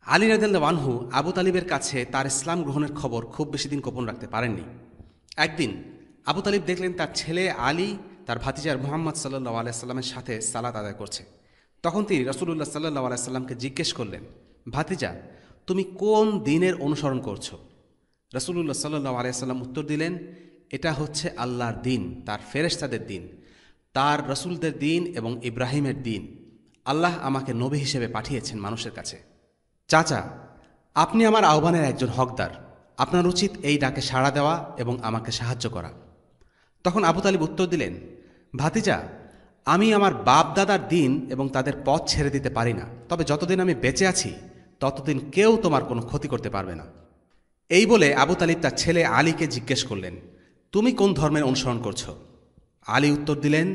আলী রাদিয়াল্লাহু আনহু আবু তালিবের কাছে তার ইসলাম গ্রহণের খবর খুব বেশি দিন গোপন রাখতে পারেননি। একদিন আবু তালিব দেখলেন তার ছেলে আলী তার ভাতিজার মুহাম্মদ সাল্লাল্লাহু আলাইহি ওয়াসাল্লামের সাথে সালাত আদায় করছে। তখন তিনি রাসূলুল্লাহ সাল্লাল্লাহু আলাইহি ওয়াসাল্লামকে জিজ্ঞেস করলেন, ভাতিজা, তুমি কোন দ্বীনের অনুসরণ করছো? রাসূলুল্লাহ সাল্লাল্লাহু আলাইহি ওয়াসাল্লাম উত্তর দিলেন, এটা হচ্ছে আল্লাহর দ্বীন, তার ফেরেশতাদের দ্বীন, তার রাসূলদের দ্বীন এবং ইব্রাহিমের দ্বীন। আল্লাহ আমাকে নবী হিসেবে পাঠিয়েছেন মানুষের কাছে। চাচা, আপনি আমার আহ্বানের একজন হকদার। আপনার উচিত এই ডাকে সাড়া দেওয়া এবং আমাকে সাহায্য করা। তখন আবু তালিব উত্তর দিলেন, ভাতিজা, আমি আমার বাপ দাদার দ্বীন এবং তাদের পথ ছেড়ে দিতে পারি না। তবে যতদিন আমি বেঁচে আছি ততদিন কেউ তোমার কোনো ক্ষতি করতে পারবে না। এই বলে আবু তালিব তার ছেলে আলীকে জিজ্ঞেস করলেন, তুমি কোন ধর্মের অনুসরণ করছো? আলী উত্তর দিলেন,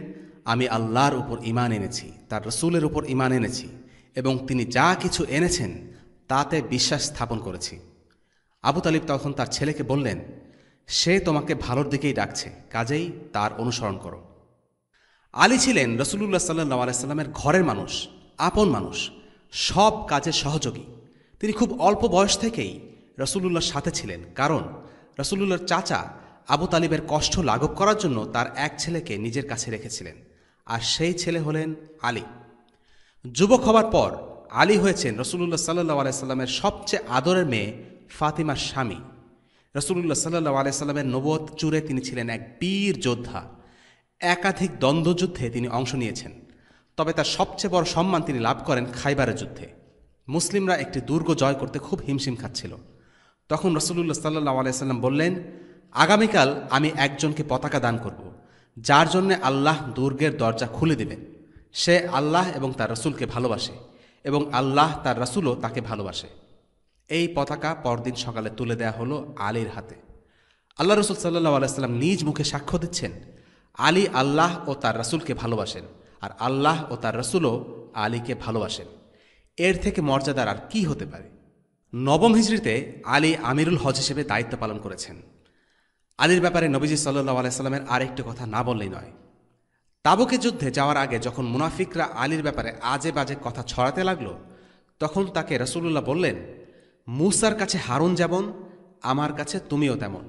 আমি আল্লাহর উপর ঈমান এনেছি, তার রাসূলের উপর ঈমান এনেছি এবং তিনি যা কিছু এনেছেন তাতে বিশ্বাস স্থাপন করেছি। আবু তালিব তখন তার ছেলেকে বললেন, সে তোমাকে ভালোর দিকেই ডাকছে, কাজেই তার অনুসরণ করো। আলী ছিলেন রাসূলুল্লাহ সাল্লাল্লাহু আলাইহি ওয়াসাল্লামের ঘরের মানুষ, আপন মানুষ, সব কাজে সহযোগী। তিনি খুব অল্প বয়স থেকেই রাসূলুল্লাহর সাথে ছিলেন, কারণ রাসূলুল্লাহর চাচা আবু তালিবের কষ্ট লাঘব করার জন্য তার এক ছেলেকে নিজের কাছে রেখেছিলেন, আর সেই ছেলে হলেন আলী। যুবক হবার পর আলী হয়েছেন রাসূলুল্লাহ সাল্লাল্লাহু আলাইহি ওয়াসাল্লামের সবচেয়ে আদরের মেয়ে ফাতিমার স্বামী। রাসূলুল্লাহ সাল্লাল্লাহু আলাইহি ওয়াসাল্লামের নবুয়ত জুড়ে তিনি ছিলেন এক বীর যোদ্ধা। একাধিক দ্বন্দ্বযুদ্ধে তিনি অংশ নিয়েছেন। তবে তার সবচেয়ে বড় সম্মান তিনি লাভ করেন খাইবারের যুদ্ধে। মুসলিমরা একটি দুর্গ জয় করতে খুব হিমশিম খাচ্ছিল। তখন রাসূলুল্লাহ সাল্লাল্লাহু আলাইহি ওয়াসাল্লাম বললেন, আগামীকাল আমি একজনকে পতাকা দান করব, যার জন্য আল্লাহ দুর্গের দরজা খুলে দেবেন। সে আল্লাহ এবং তার রাসূলকে ভালোবাসে এবং আল্লাহ তার রাসূলও তাকে ভালোবাসে। এই পতাকা পরদিন সকালে তুলে দেয়া হলো আলীর হাতে। আল্লাহ রাসূল সাল্লাল্লাহু আলাইহি ওয়াসাল্লাম নিজ মুখে সাক্ষ্য দিচ্ছেন, আলী আল্লাহ ও তার রাসূলকে ভালোবাসেন, আর আল্লাহ ও তার রাসূলও আলীকে ভালোবাসেন। এর থেকে মর্যাদার আর কি হতে পারে? নবম হিজরিতে আলী আমিরুল হজ হিসেবে দায়িত্ব পালন করেছেন। আলীর ব্যাপারে নবীজি সাল্লাল্লাহু আলাইহি ওয়াসাল্লামের আরেকটি কথা না বললেই নয়। তাবুকের যুদ্ধে যাওয়ার আগে যখন মুনাফিকরা আলীর ব্যাপারে আজে বাজে কথা ছড়াতে লাগলো, তখন তাকে রাসূলুল্লাহ বললেন, মূসার কাছে হারুন যেমন, আমার কাছে তুমিও তেমন।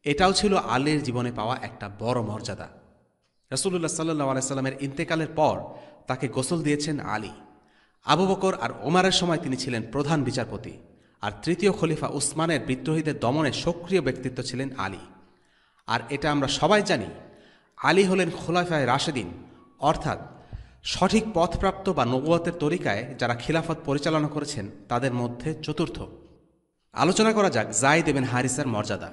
এটাও ছিল আলীর জীবনে পাওয়া একটা বড় মর্যাদা। রাসূলুল্লাহ সাল্লাল্লাহু আলাইহি ওয়াসাল্লামের ইন্তেকালের পর তাকে গোসল দিয়েছেন আলী। আবু বকর আর ওমরের সময় তিনি ছিলেন প্রধান বিচারপতি, আর তৃতীয় খলিফা উসমানের বিদ্রোহীদের দমনে সক্রিয় ব্যক্তিত্ব ছিলেন আলী। আর এটা আমরা সবাই জানি, আলী হলেন খোলাফায়ে রাশেদিন, অর্থাৎ সঠিক পথপ্রাপ্ত বা নবুয়তের তরিকায় যারা খিলাফত পরিচালনা করেছেন তাদের মধ্যে চতুর্থ। আলোচনা করা যাক যায়েদ ইবনে হারিসার মর্যাদা।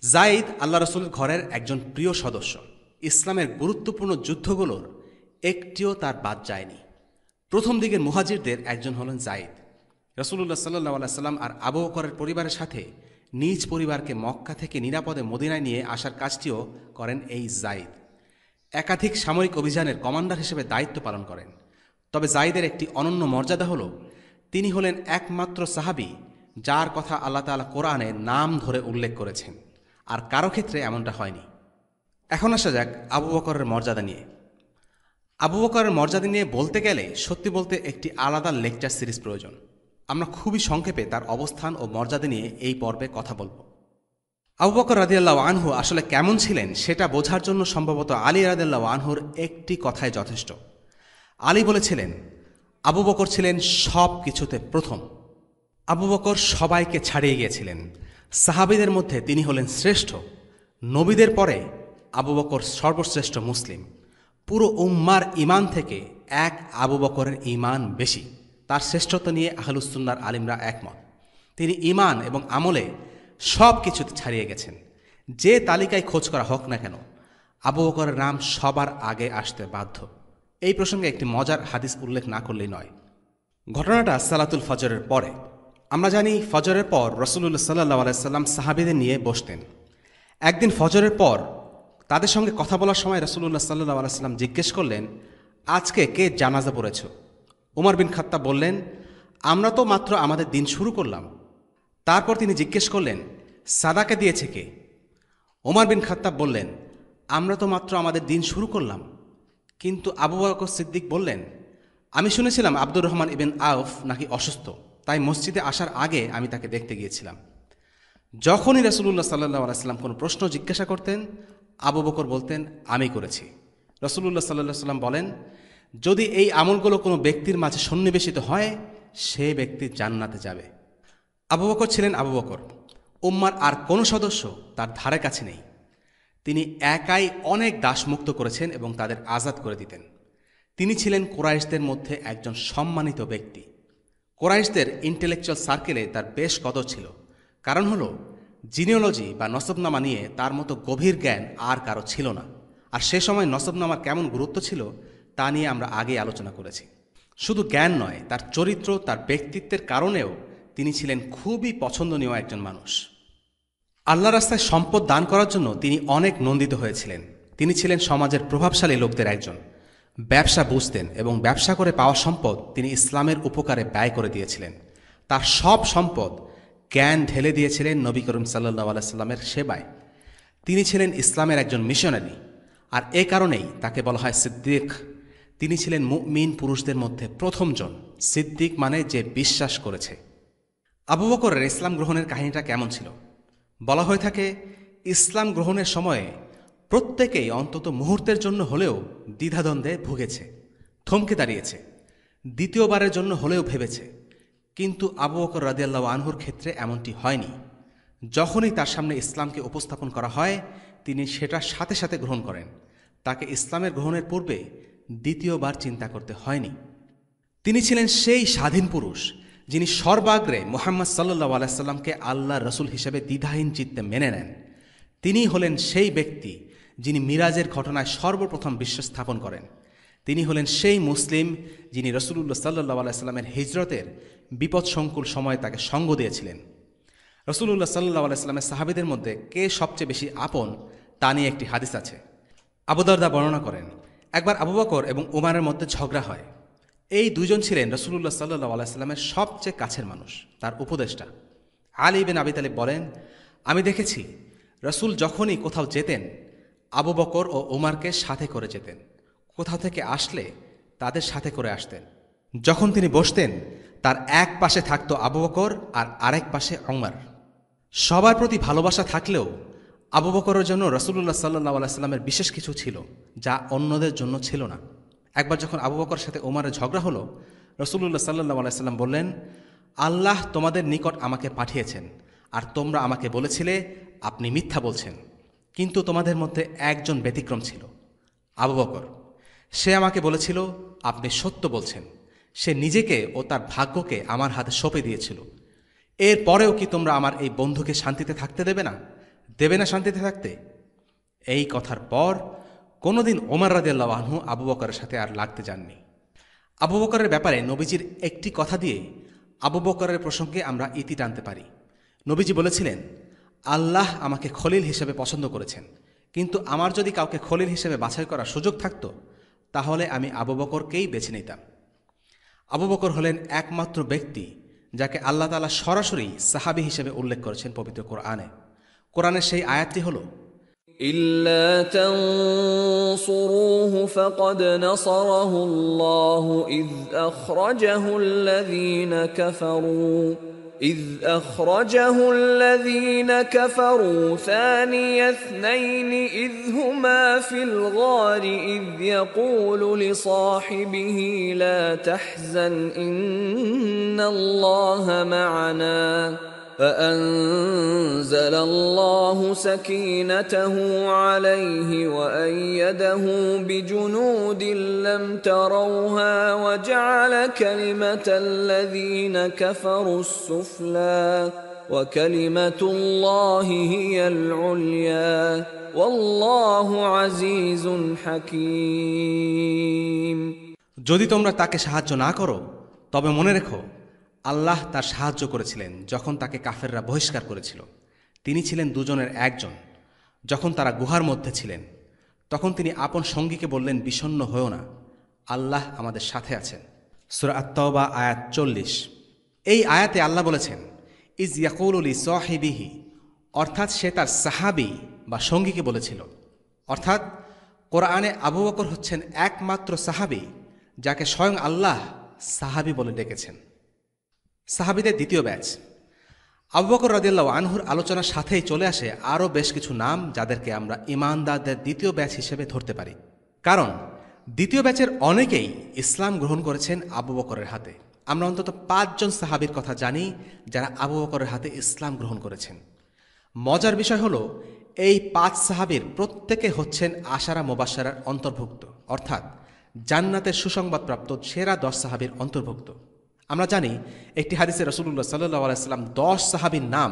যায়েদ আল্লাহ রাসূলের ঘরের একজন প্রিয় সদস্য। ইসলামের গুরুত্বপূর্ণ যুদ্ধগুলোর একটিও তার বাদ যায়নি। প্রথম দিকের মুহাজিরদের একজন হলেন যায়েদ। রাসূলুল্লাহ সাল্লাল্লাহু আলাইহি ওয়াসাল্লাম আর আবু বকরের পরিবারের সাথে নিজ পরিবারকে মক্কা থেকে নিরাপদে মদিনায় নিয়ে আসার কাজটিও করেন এই যায়েদ। একাধিক সামরিক অভিযানের কমান্ডার হিসেবে দায়িত্ব পালন করেন। তবে যায়েদের একটি অনন্য মর্যাদা হল, তিনি হলেন একমাত্র সাহাবী যার কথা আল্লাহ তাআলা কোরআনে নাম ধরে উল্লেখ করেছেন, আর কারো ক্ষেত্রে এমনটা হয়নি। এখন আসা যাক আবু বকরের মর্যাদা নিয়ে। আবু বকরের মর্যাদা নিয়ে বলতে গেলে সত্যি বলতে একটি আলাদা লেকচার সিরিজ প্রয়োজন। আমরা খুবই সংক্ষেপে তার অবস্থান ও মর্যাদা নিয়ে এই পর্বে কথা বলব। আবু বকর রাদিয়াল্লাহু আনহু আসলে কেমন ছিলেন সেটা বোঝার জন্য সম্ভবত আলী রাদিয়াল্লাহু আনহুর একটি কথাই যথেষ্ট। আলী বলেছিলেন, আবু বকর ছিলেন সব কিছুতে প্রথম। আবু বকর সবাইকে ছাড়িয়ে গিয়েছিলেন। সাহাবীদের মধ্যে তিনি হলেন শ্রেষ্ঠ। নবীদের পরে আবু বকর সর্বশ্রেষ্ঠ মুসলিম। পুরো উম্মার ঈমান থেকে এক আবু বকরের ঈমান বেশি। তার শ্রেষ্ঠত্ব নিয়ে আহলুস সুন্নাহর আলিমরা একমত। তিনি ঈমান এবং আমলে সব কিছুতে ছাড়িয়ে গেছেন। যে তালিকায় খোঁজ করা হোক না কেন, আবু বকরের নাম সবার আগে আসতে বাধ্য। এই প্রসঙ্গে একটি মজার হাদিস উল্লেখ না করলেই নয়। ঘটনাটা সালাতুল ফজরের পরে। আমরা জানি ফজরের পর রাসূলুল্লাহ সাল্লাল্লাহু আলাইহি সাল্লাম সাহাবীদের নিয়ে বসতেন। একদিন ফজরের পর তাদের সঙ্গে কথা বলার সময় রাসূলুল্লাহ সাল্লাল্লাহু আলাইহি সাল্লাম জিজ্ঞেস করলেন, আজকে কে জানাজা পড়েছ? উমর বিন খাত্তাব বললেন, আমরা তো মাত্র আমাদের দিন শুরু করলাম। তারপর তিনি জিজ্ঞেস করলেন, সাদাকা দিয়েছে কে? উমর বিন খাত্তাব বললেন, আমরা তো মাত্র আমাদের দিন শুরু করলাম। কিন্তু আবু বকর সিদ্দিক বললেন, আমি শুনেছিলাম আব্দুর রহমান ইবনে আউফ নাকি অসুস্থ, তাই মসজিদে আসার আগে আমি তাকে দেখতে গিয়েছিলাম। যখনই রাসূলুল্লাহ সাল্লাল্লাহু আলাইহি সাল্লাম কোনো প্রশ্ন জিজ্ঞাসা করতেন, আবু বকর বলতেন, আমি করেছি। রাসূলুল্লাহ সাল্লাল্লাহু আলাইহি সাল্লাম বলেন, যদি এই আমলগুলো কোনো ব্যক্তির মাঝে সন্নিবেশিত হয়, সে ব্যক্তি জান্নাতে যাবে। আবু বকর ছিলেন আবু বকর। উম্মার আর কোনো সদস্য তার ধারে কাছে নেই। তিনি একাই অনেক দাসমুক্ত করেছেন এবং তাদের আজাদ করে দিতেন। তিনি ছিলেন কুরাইশদের মধ্যে একজন সম্মানিত ব্যক্তি। কুরাইশদের ইন্টেলেকচুয়াল সার্কেলে তার বেশ কদর ছিল। কারণ হলো, জিনিওলজি বা নসবনামা নিয়ে তার মতো গভীর জ্ঞান আর কারো ছিল না। আর সে সময় নসবনামার কেমন গুরুত্ব ছিল তা নিয়ে আমরা আগেই আলোচনা করেছি। শুধু জ্ঞান নয়, তার চরিত্র, তার ব্যক্তিত্বের কারণেও তিনি ছিলেন খুবই পছন্দনীয় একজন মানুষ। আল্লাহ রাস্তায় সম্পদ দান করার জন্য তিনি অনেক নন্দিত হয়েছিলেন। তিনি ছিলেন সমাজের প্রভাবশালী লোকদের একজন। ব্যবসা বুঝতেন এবং ব্যবসা করে পাওয়া সম্পদ তিনি ইসলামের উপকারে ব্যয় করে দিয়েছিলেন। তার সব সম্পদ, জ্ঞান ঢেলে দিয়েছিলেন নবী করিম সাল্লাল্লাহু আলাইহি সাল্লামের সেবায়। তিনি ছিলেন ইসলামের একজন মিশনারি, আর এ কারণেই তাকে বলা হয় সিদ্দিক। তিনি ছিলেন মুমিন পুরুষদের মধ্যে প্রথমজন। সিদ্দিক মানে যে বিশ্বাস করেছে। আবু বকরের ইসলাম গ্রহণের কাহিনীটা কেমন ছিল? বলা হয়ে থাকে, ইসলাম গ্রহণের সময়ে প্রত্যেকেই অন্তত মুহূর্তের জন্য হলেও দ্বিধাদ্বন্দ্বে ভুগেছে, থমকে দাঁড়িয়েছে, দ্বিতীয়বারের জন্য হলেও ভেবেছে। কিন্তু আবু বকর রাদিয়াল্লাহু আনহুর ক্ষেত্রে এমনটি হয়নি। যখনই তার সামনে ইসলামকে উপস্থাপন করা হয়, তিনি সেটা সাথে সাথে গ্রহণ করেন। তাকে ইসলামের গ্রহণের পূর্বে দ্বিতীয়বার চিন্তা করতে হয়নি। তিনি ছিলেন সেই স্বাধীন পুরুষ যিনি সর্বাগ্রে মুহাম্মদ সাল্লাল্লাহু আলাইহি সাল্লামকে আল্লাহর রাসূল হিসেবে দ্বিধাহীন চিত্তে মেনে নেন। তিনি হলেন সেই ব্যক্তি যিনি মিরাজের ঘটনায় সর্বপ্রথম বিশ্বাস স্থাপন করেন। তিনি হলেন সেই মুসলিম যিনি রাসূলুল্লাহ সাল্লাল্লাহু আলাইহি সাল্লামের হিজরতের বিপদসংকুল সময়ে তাকে সঙ্গ দিয়েছিলেন। রাসূলুল্লাহ সাল্লাল্লাহু আলাইহি সাল্লামের সাহাবীদের মধ্যে কে সবচেয়ে বেশি আপন তা নিয়ে একটি হাদিস আছে। আবু দারদা বর্ণনা করেন, একবার আবু বকর এবং উমারের মধ্যে ঝগড়া হয়। এই দুজন ছিলেন রাসূলুল্লাহ সাল্লাল্লাহু আলাইহি সাল্লামের সবচেয়ে কাছের মানুষ, তার উপদেষ্টা। আলী ইবনে আবি তালিব বলেন, আমি দেখেছি রাসূল যখনই কোথাও যেতেন, আবু বকর ও উমারকে সাথে করে যেতেন। কোথাও থেকে আসলে তাদের সাথে করে আসতেন। যখন তিনি বসতেন, তার এক পাশে থাকত আবু বকর আর আরেক পাশে উমর। সবার প্রতি ভালোবাসা থাকলেও আবু বকরের জন্য রাসূলুল্লাহ সাল্লাল্লাহু আলাইহি সাল্লামের বিশেষ কিছু ছিল যা অন্যদের জন্য ছিল না। একবার যখন আবু বকরের সাথে উমরের ঝগড়া হলো, রাসূলুল্লাহ সাল্লাল্লাহু আলাইহি সাল্লাম বললেন, আল্লাহ তোমাদের নিকট আমাকে পাঠিয়েছেন, আর তোমরা আমাকে বলেছিলে আপনি মিথ্যা বলছেন। কিন্তু তোমাদের মধ্যে একজন ব্যতিক্রম ছিল, আবু বকর। সে আমাকে বলেছিল আপনি সত্য বলছেন। সে নিজেকে ও তার ভাগ্যকে আমার হাতে সঁপে দিয়েছিল। এর পরেও কি তোমরা আমার এই বন্ধুকে শান্তিতে থাকতে দেবে না শান্তিতে থাকতে? এই কথার পর কোনোদিন ওমর রাদিয়াল্লাহু আনহু আবু বকরের সাথে আর লাগতে যাননি। আবু বকরের ব্যাপারে নবীজির একটি কথা দিয়ে আবু বকরের প্রসঙ্গে আমরা ইতি টানতে পারি। নবীজি বলেছিলেন, আল্লাহ আমাকে খলিল হিসেবে পছন্দ করেছেন, কিন্তু আমার যদি কাউকে খলিল হিসেবে বাছাই করার সুযোগ থাকত, তাহলে আমি আবু বকরকেই বেছে নিতাম। আবু বকর হলেন একমাত্র ব্যক্তি যাকে আল্লাহ তাআলা সরাসরি সাহাবী হিসেবে উল্লেখ করেছেন পবিত্র কোরআনে। কোরআনের সেই আয়াতটি হল, إلا تنصروه فقد نصره الله إذ أخرجه الذين كفروا ثاني اثنين إذ هما في الغار إذ يقول لصاحبه لا تحزن إن الله معنا فأنزل الله سكينته عليه وأيده بجنود لم تروها وجعل كلمة الذين كفروا السفلى وكلمة الله هي العليا والله عزيز حكيم। যদি তোমরা তাকে সাহায্য না করো, তবে মনে রেখো আল্লাহ তার সাহায্য করেছিলেন যখন তাকে কাফেররা বহিষ্কার করেছিল। তিনি ছিলেন দুজনের একজন। যখন তারা গুহার মধ্যে ছিলেন তখন তিনি আপন সঙ্গীকে বললেন, বিষণ্ণ হয়েও না, আল্লাহ আমাদের সাথে আছেন। সূরা আত-তাওবা আয়াত 40। এই আয়াতে আল্লাহ বলেছেন, ইজ ইয়াকুলু লি সাহিবিহি, অর্থাৎ সে তার সাহাবী বা সঙ্গীকে বলেছিল। অর্থাৎ কোরআনে আবু বকর হচ্ছেন একমাত্র সাহাবী যাকে স্বয়ং আল্লাহ সাহাবী বলে ডেকেছেন। সাহাবীদের দ্বিতীয় ব্যাচ। আবু বকর রাদিয়াল্লাহু আনহুর আলোচনার সাথেই চলে আসে আরও বেশ কিছু নাম যাদেরকে আমরা ঈমানদারদের দ্বিতীয় ব্যাচ হিসেবে ধরতে পারি। কারণ দ্বিতীয় ব্যাচের অনেকেই ইসলাম গ্রহণ করেছেন আবু বকরের হাতে। আমরা অন্তত 5 জন সাহাবীর কথা জানি যারা আবু বকরের হাতে ইসলাম গ্রহণ করেছেন। মজার বিষয় হলো, এই 5 সাহাবীর প্রত্যেকে হচ্ছেন আশারা মুবাশশারার অন্তর্ভুক্ত, অর্থাৎ জান্নাতের সুসংবাদপ্রাপ্ত সেরা 10 সাহাবীর অন্তর্ভুক্ত। আমরা জানি একটি হাদিসে রাসূলুল্লাহ সাল্লাল্লাহু আলাইহি ওয়াসাল্লাম 10 সাহাবীর নাম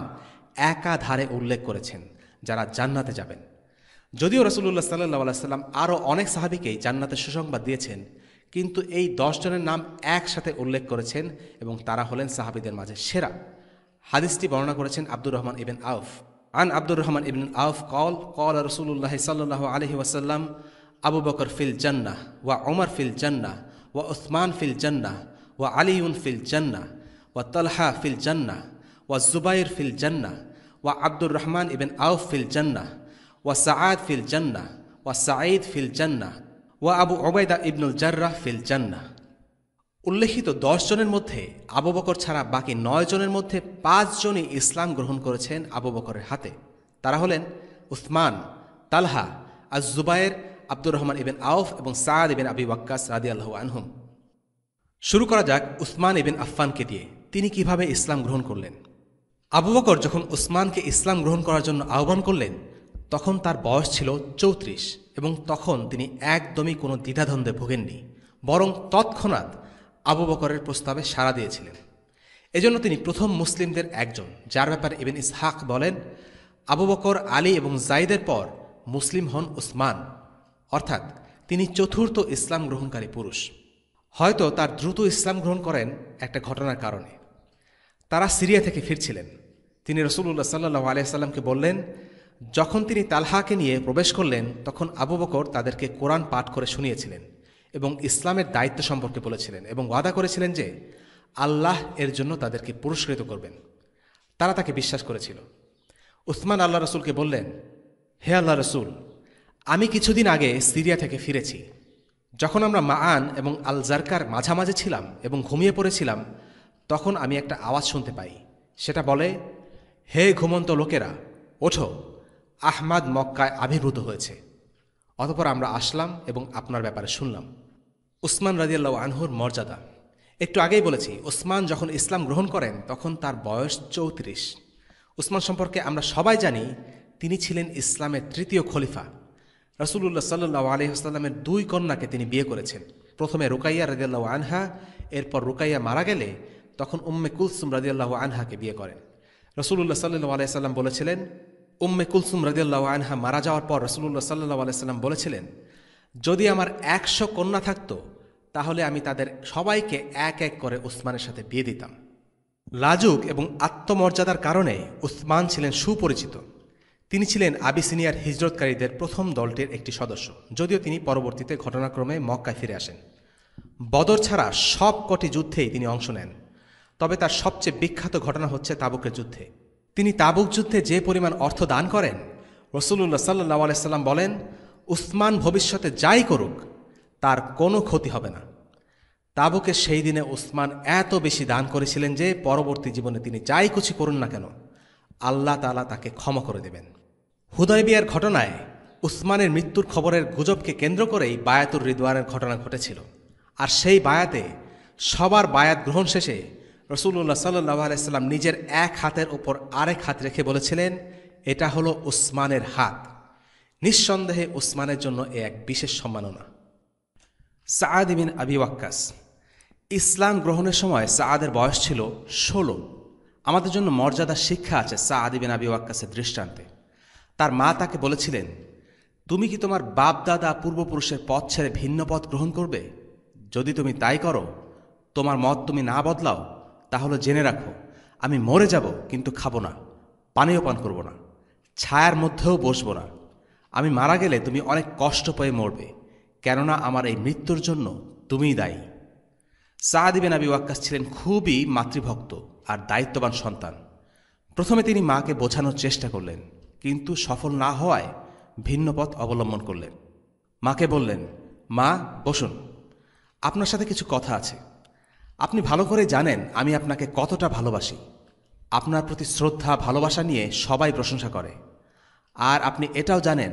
একাধারে উল্লেখ করেছেন যারা জান্নাতে যাবেন। যদিও রাসূলুল্লাহ সাল্লাল্লাহু আলাইহি ওয়াসাল্লাম আরও অনেক সাহাবীকেই জান্নাতের সুসংবাদ দিয়েছেন, কিন্তু এই 10 জনের নাম একসাথে উল্লেখ করেছেন এবং তারা হলেন সাহাবীদের মাঝে সেরা। হাদিসটি বর্ণনা করেছেন আব্দুর রহমান ইবনে আউফ। আন আব্দুর রহমান ইবনে আউফ قال রাসূলুল্লাহ সাল্লাল্লাহু আলাইহি ওয়াসাল্লাম, আবু বকর ফিল জান্নাহ ওয়া উমর ফিল জান্নাহ ওয়া উসমান ফিল জান্নাহ ওয়া আলিউন ফিল জান্নাহ ওয়া তালহা ফিল জান্নাহ ওয়া জুবাইর ফিল জান্নাহ ওয়া আব্দুর রহমান ইবনে আউফ ফিল জান্নাহ ওয়া সাআদ ফিল জান্নাহ ওয়া সাঈদ ফিল জান্নাহ ওয়া আবু উবাইদা ইবনুল জাররাহ ফিল জান্নাহ। উল্লেখিত 10 জনের মধ্যে আবু বকর ছাড়া বাকি 9 জনের মধ্যে 5 জনই ইসলাম গ্রহণ করেছেন আবু বকরের হাতে। তারা হলেন উসমান, তালহা, আজ-জুবায়ের, আব্দুর রহমান ইবনে আউফ এবং সাদ ইবনে আবি ওয়াক্কাস রাদিয়াল্লাহু আনহুম। শুরু করা যাক উসমান ইবনে আফফানকে দিয়ে। তিনি কিভাবে ইসলাম গ্রহণ করলেন? আবু বকর যখন উসমানকে ইসলাম গ্রহণ করার জন্য আহ্বান করলেন তখন তার বয়স ছিল 34 এবং তখন তিনি একদমই কোনো দ্বিধাদ্বন্দ্বে ভোগেননি, বরং তৎক্ষণাৎ আবু বকরের প্রস্তাবে সাড়া দিয়েছিলেন। এজন্য তিনি প্রথম মুসলিমদের একজন, যার ব্যাপারে ইবনে ইসহাক বলেন, আবু বকর, আলী এবং যায়েদের পর মুসলিম হন উসমান, অর্থাৎ তিনি চতুর্থ ইসলাম গ্রহণকারী পুরুষ। হয়তো তার দ্রুত ইসলাম গ্রহণ করেন একটা ঘটনার কারণে। তারা সিরিয়া থেকে ফিরছিলেন। তিনি রাসূলুল্লাহ সাল্লাল্লাহু আলাইহি সাল্লামকে বললেন, যখন তিনি তালহাকে নিয়ে প্রবেশ করলেন তখন আবু বকর তাদেরকে কোরআন পাঠ করে শুনিয়েছিলেন এবং ইসলামের দায়িত্ব সম্পর্কে বলেছিলেন এবং ওয়াদা করেছিলেন যে আল্লাহ এর জন্য তাদেরকে পুরস্কৃত করবেন। তারা তাকে বিশ্বাস করেছিল। উসমান আল্লাহ রসুলকে বললেন, হে আল্লাহ রসুল, আমি কিছুদিন আগে সিরিয়া থেকে ফিরেছি। যখন আমরা মাআন এবং আল জারকার মাঝামাঝি ছিলাম এবং ঘুমিয়ে পড়েছিলাম তখন আমি একটা আওয়াজ শুনতে পাই। সেটা বলে, হে ঘুমন্ত লোকেরা, ওঠো, আহমাদ মক্কায় আবির্ভূত হয়েছে। অতঃপর আমরা আসলাম এবং আপনার ব্যাপারে শুনলাম। উসমান রাদিয়াল্লাহু আনহুর মর্যাদা একটু আগেই বলেছি। উসমান যখন ইসলাম গ্রহণ করেন তখন তার বয়স 34। উসমান সম্পর্কে আমরা সবাই জানি তিনি ছিলেন ইসলামের তৃতীয় খলিফা। রাসূলুল্লাহ সাল্লাল্লাহু আলাইহি ওয়াসাল্লামের 2 কন্যাকে তিনি বিয়ে করেছেন। প্রথমে রুকাইয়া রাদিয়াল্লাহু আনহা, এরপর রুকাইয়া মারা গেলে তখন উম্মে কুলসুম রাদিয়াল্লাহু আনহাকে বিয়ে করেন। রাসূলুল্লাহ সাল্লাল্লাহু আলাইহি ওয়াসাল্লাম বলেছিলেন, উম্মে কুলসুম রাদিয়াল্লাহু আনহা মারা যাওয়ার পর রাসূলুল্লাহ সাল্লাল্লাহু আলাইহি ওয়াসাল্লাম বলেছিলেন, যদি আমার 100 কন্যা থাকতো তাহলে আমি তাদের সবাইকে এক এক করে উসমানের সাথে বিয়ে দিতাম। লাজুক এবং আত্মমর্যাদার কারণে উসমান ছিলেন সুপরিচিত। তিনি ছিলেন আবিসিনিয়ার হিজরতকারীদের প্রথম দলটির একটি সদস্য, যদিও তিনি পরবর্তীতে ঘটনাক্রমে মক্কায় ফিরে আসেন। বদর ছাড়া সব কটি যুদ্ধেই তিনি অংশ নেন, তবে তার সবচেয়ে বিখ্যাত ঘটনা হচ্ছে তাবুকের যুদ্ধে। তিনি তাবুক যুদ্ধে যে পরিমাণ অর্থ দান করেন, রাসূলুল্লাহ সাল্লাল্লাহু আলাইহি ওয়াসাল্লাম বলেন, উসমান ভবিষ্যতে যাই করুক তার কোনো ক্ষতি হবে না। তাবুকের সেই দিনে উসমান এত বেশি দান করেছিলেন যে পরবর্তী জীবনে তিনি যাই কিছু করুন না কেন আল্লাহ তাআলা তাকে ক্ষমা করে দেবেন। হুদায়বিয়ার ঘটনায় উসমানের মৃত্যুর খবরের গুজবকে কেন্দ্র করেই বায়াতুর রিদওয়ানের ঘটনা ঘটেছিল। আর সেই বায়াতে সবার বায়াত গ্রহণ শেষে রাসূলুল্লাহ সাল্লাল্লাহু আলাইহি ওয়াসাল্লাম নিজের এক হাতের উপর আরেক হাত রেখে বলেছিলেন, এটা হলো উসমানের হাত। নিঃসন্দেহে উসমানের জন্য এ এক বিশেষ সম্মাননা। সাআদ ইবনে আবি ওয়াক্কাস। ইসলাম গ্রহণের সময় সাআদের বয়স ছিল 16। আমাদের জন্য মর্যাদার শিক্ষা আছে সাআদ ইবনে আবি ওয়াক্কাসের দৃষ্টান্তে। তার মা তাকে বলেছিলেন, তুমি কি তোমার বাপ দাদা পূর্বপুরুষের পথ ছেড়ে ভিন্ন পথ গ্রহণ করবে? যদি তুমি তাই করো, তোমার মত তুমি না বদলাও, তাহলে জেনে রাখো, আমি মরে যাব কিন্তু খাবো না, পানীয় পান করব না, ছায়ার মধ্যেও বসবো না। আমি মারা গেলে তুমি অনেক কষ্ট পেয়ে মরবে, কেননা আমার এই মৃত্যুর জন্য তুমিই দায়ী। সাদ ইবনে আবি ওয়াক্কাস ছিলেন খুবই মাতৃভক্ত আর দায়িত্ববান সন্তান। প্রথমে তিনি মাকে বোঝানোর চেষ্টা করলেন, কিন্তু সফল না হওয়ায় ভিন্ন পথ অবলম্বন করলেন। মাকে বললেন, মা বসুন, আপনার সাথে কিছু কথা আছে। আপনি ভালো করে জানেন আমি আপনাকে কতটা ভালোবাসি। আপনার প্রতি শ্রদ্ধা ভালোবাসা নিয়ে সবাই প্রশংসা করে। আর আপনি এটাও জানেন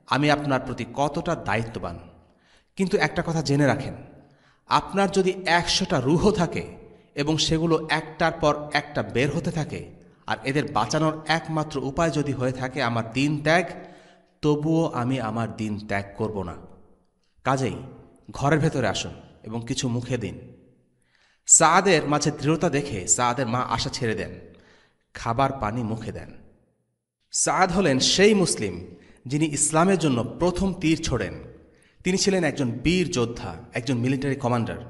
আমি আপনার প্রতি কতটা দায়িত্ববান। কিন্তু একটা কথা জেনে রাখেন, আপনার যদি 100টা রূহ থাকে এবং সেগুলো একটার পর একটা বের হতে থাকে, আর এদের বাঁচানোর একমাত্র উপায় যদি হয়ে থাকে আমার দিন ত্যাগ, তবুও আমি আমার দিন ত্যাগ করব না। কাজেই ঘরের ভেতরে আসুন এবং কিছু মুখে দিন। সাদের মাঝে দৃঢ়তা দেখে সাদের মা আশা ছেড়ে দেন, খাবার পানি মুখে দেন। সাদ হলেন সেই মুসলিম যিনি ইসলামের জন্য প্রথম তীর ছোড়েন। তিনি ছিলেন একজন বীর যোদ্ধা, একজন মিলিটারি কমান্ডার।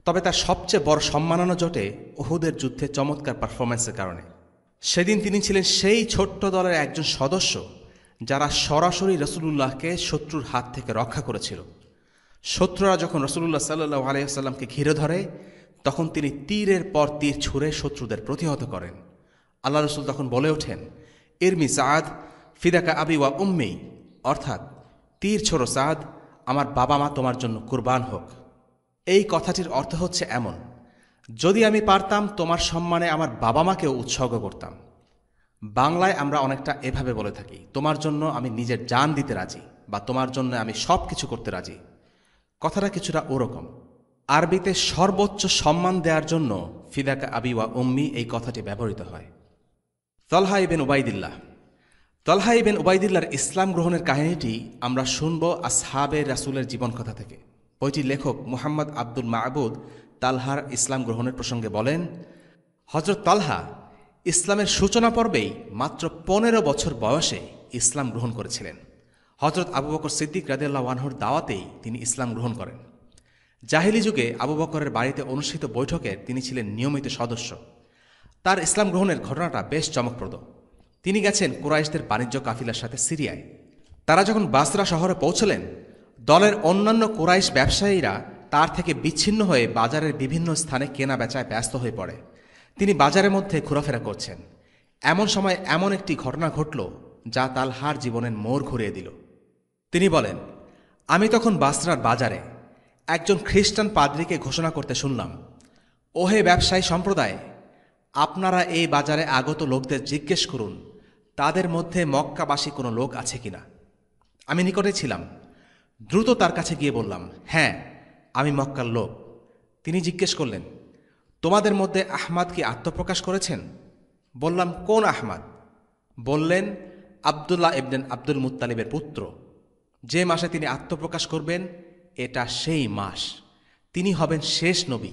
তবে তার সবচেয়ে বড় সম্মাননা জোটে উহুদের যুদ্ধে চমৎকার পারফরম্যান্সের কারণে। সেদিন তিনি ছিলেন সেই ছোট্ট দলের একজন সদস্য যারা সরাসরি রসুলুল্লাহকে শত্রুর হাত থেকে রক্ষা করেছিল। শত্রুরা যখন রসুলুল্লাহ সাল্লাল্লাহু আলাইহি ওয়াসাল্লামকে ঘিরে ধরে, তখন তিনি তীরের পর তীর ছুঁড়ে শত্রুদের প্রতিহত করেন। আল্লাহ রসুল তখন বলে ওঠেন, ইরমি সাদ ফিদাকা আবি ওয়া উম্মি, অর্থাৎ তীর ছোড়ো সাদ, আমার বাবা মা তোমার জন্য কুরবান হোক। এই কথাটির অর্থ হচ্ছে এমন, যদি আমি পারতাম তোমার সম্মানে আমার বাবা মাকেও উৎসর্গ করতাম। বাংলায় আমরা অনেকটা এভাবে বলে থাকি, তোমার জন্য আমি নিজের জান দিতে রাজি, বা তোমার জন্য আমি সব কিছু করতে রাজি। কথাটা কিছুটা ওরকম। আরবিতে সর্বোচ্চ সম্মান দেওয়ার জন্য ফিদাকা আবি ওয়া উম্মি এই কথাটি ব্যবহৃত হয়। তলহা ইবেন উবাইদিল্লাহ। তলহা ইবেন উবাইদিল্লাহর ইসলাম গ্রহণের কাহিনীটি আমরা শুনব আসহাবে রাসূলের জীবনকথা থেকে। বইটির লেখক মুহাম্মদ আব্দুল মাহবুদ তালহার ইসলাম গ্রহণের প্রসঙ্গে বলেন, হযরত তালহা ইসলামের সূচনা পর্বেই মাত্র 15 বছর বয়সে ইসলাম গ্রহণ করেছিলেন। হযরত আবু বকর সিদ্দিক রাদিয়াল্লাহু আনহুর দাওয়াতেই তিনি ইসলাম গ্রহণ করেন। জাহিলি যুগে আবু বকরের বাড়িতে অনুষ্ঠিত বৈঠকের তিনি ছিলেন নিয়মিত সদস্য। তার ইসলাম গ্রহণের ঘটনাটা বেশ চমকপ্রদ। তিনি গেছেন কুরাইশদের বাণিজ্য কাফিলার সাথে সিরিয়ায়। তারা যখন বাসরা শহরে পৌঁছলেন, দলের অন্যান্য কুরাইশ ব্যবসায়ীরা তার থেকে বিচ্ছিন্ন হয়ে বাজারের বিভিন্ন স্থানে কেনা বেচায় ব্যস্ত হয়ে পড়ে। তিনি বাজারের মধ্যে ঘোরাফেরা করছেন। এমন সময় এমন একটি ঘটনা ঘটল যা তালহার জীবনের মোড় ঘুরিয়ে দিল। তিনি বলেন, আমি তখন বাসরার বাজারে একজন খ্রিস্টান পাদ্রীকে ঘোষণা করতে শুনলাম, ওহে ব্যবসায়ী সম্প্রদায়, আপনারা এই বাজারে আগত লোকদের জিজ্ঞেস করুন তাদের মধ্যে মক্কাবাসী কোনো লোক আছে কিনা। আমি নিকটে ছিলাম, দ্রুত তার কাছে গিয়ে বললাম, হ্যাঁ আমি মক্কার লোক। তিনি জিজ্ঞেস করলেন, তোমাদের মধ্যে আহমাদ কি আত্মপ্রকাশ করেছেন? বললাম, কোন আহমাদ? বললেন, আবদুল্লাহ ইবনে আব্দুল মুত্তালিবের পুত্র। যে মাসে তিনি আত্মপ্রকাশ করবেন এটা সেই মাস। তিনি হবেন শেষ নবী।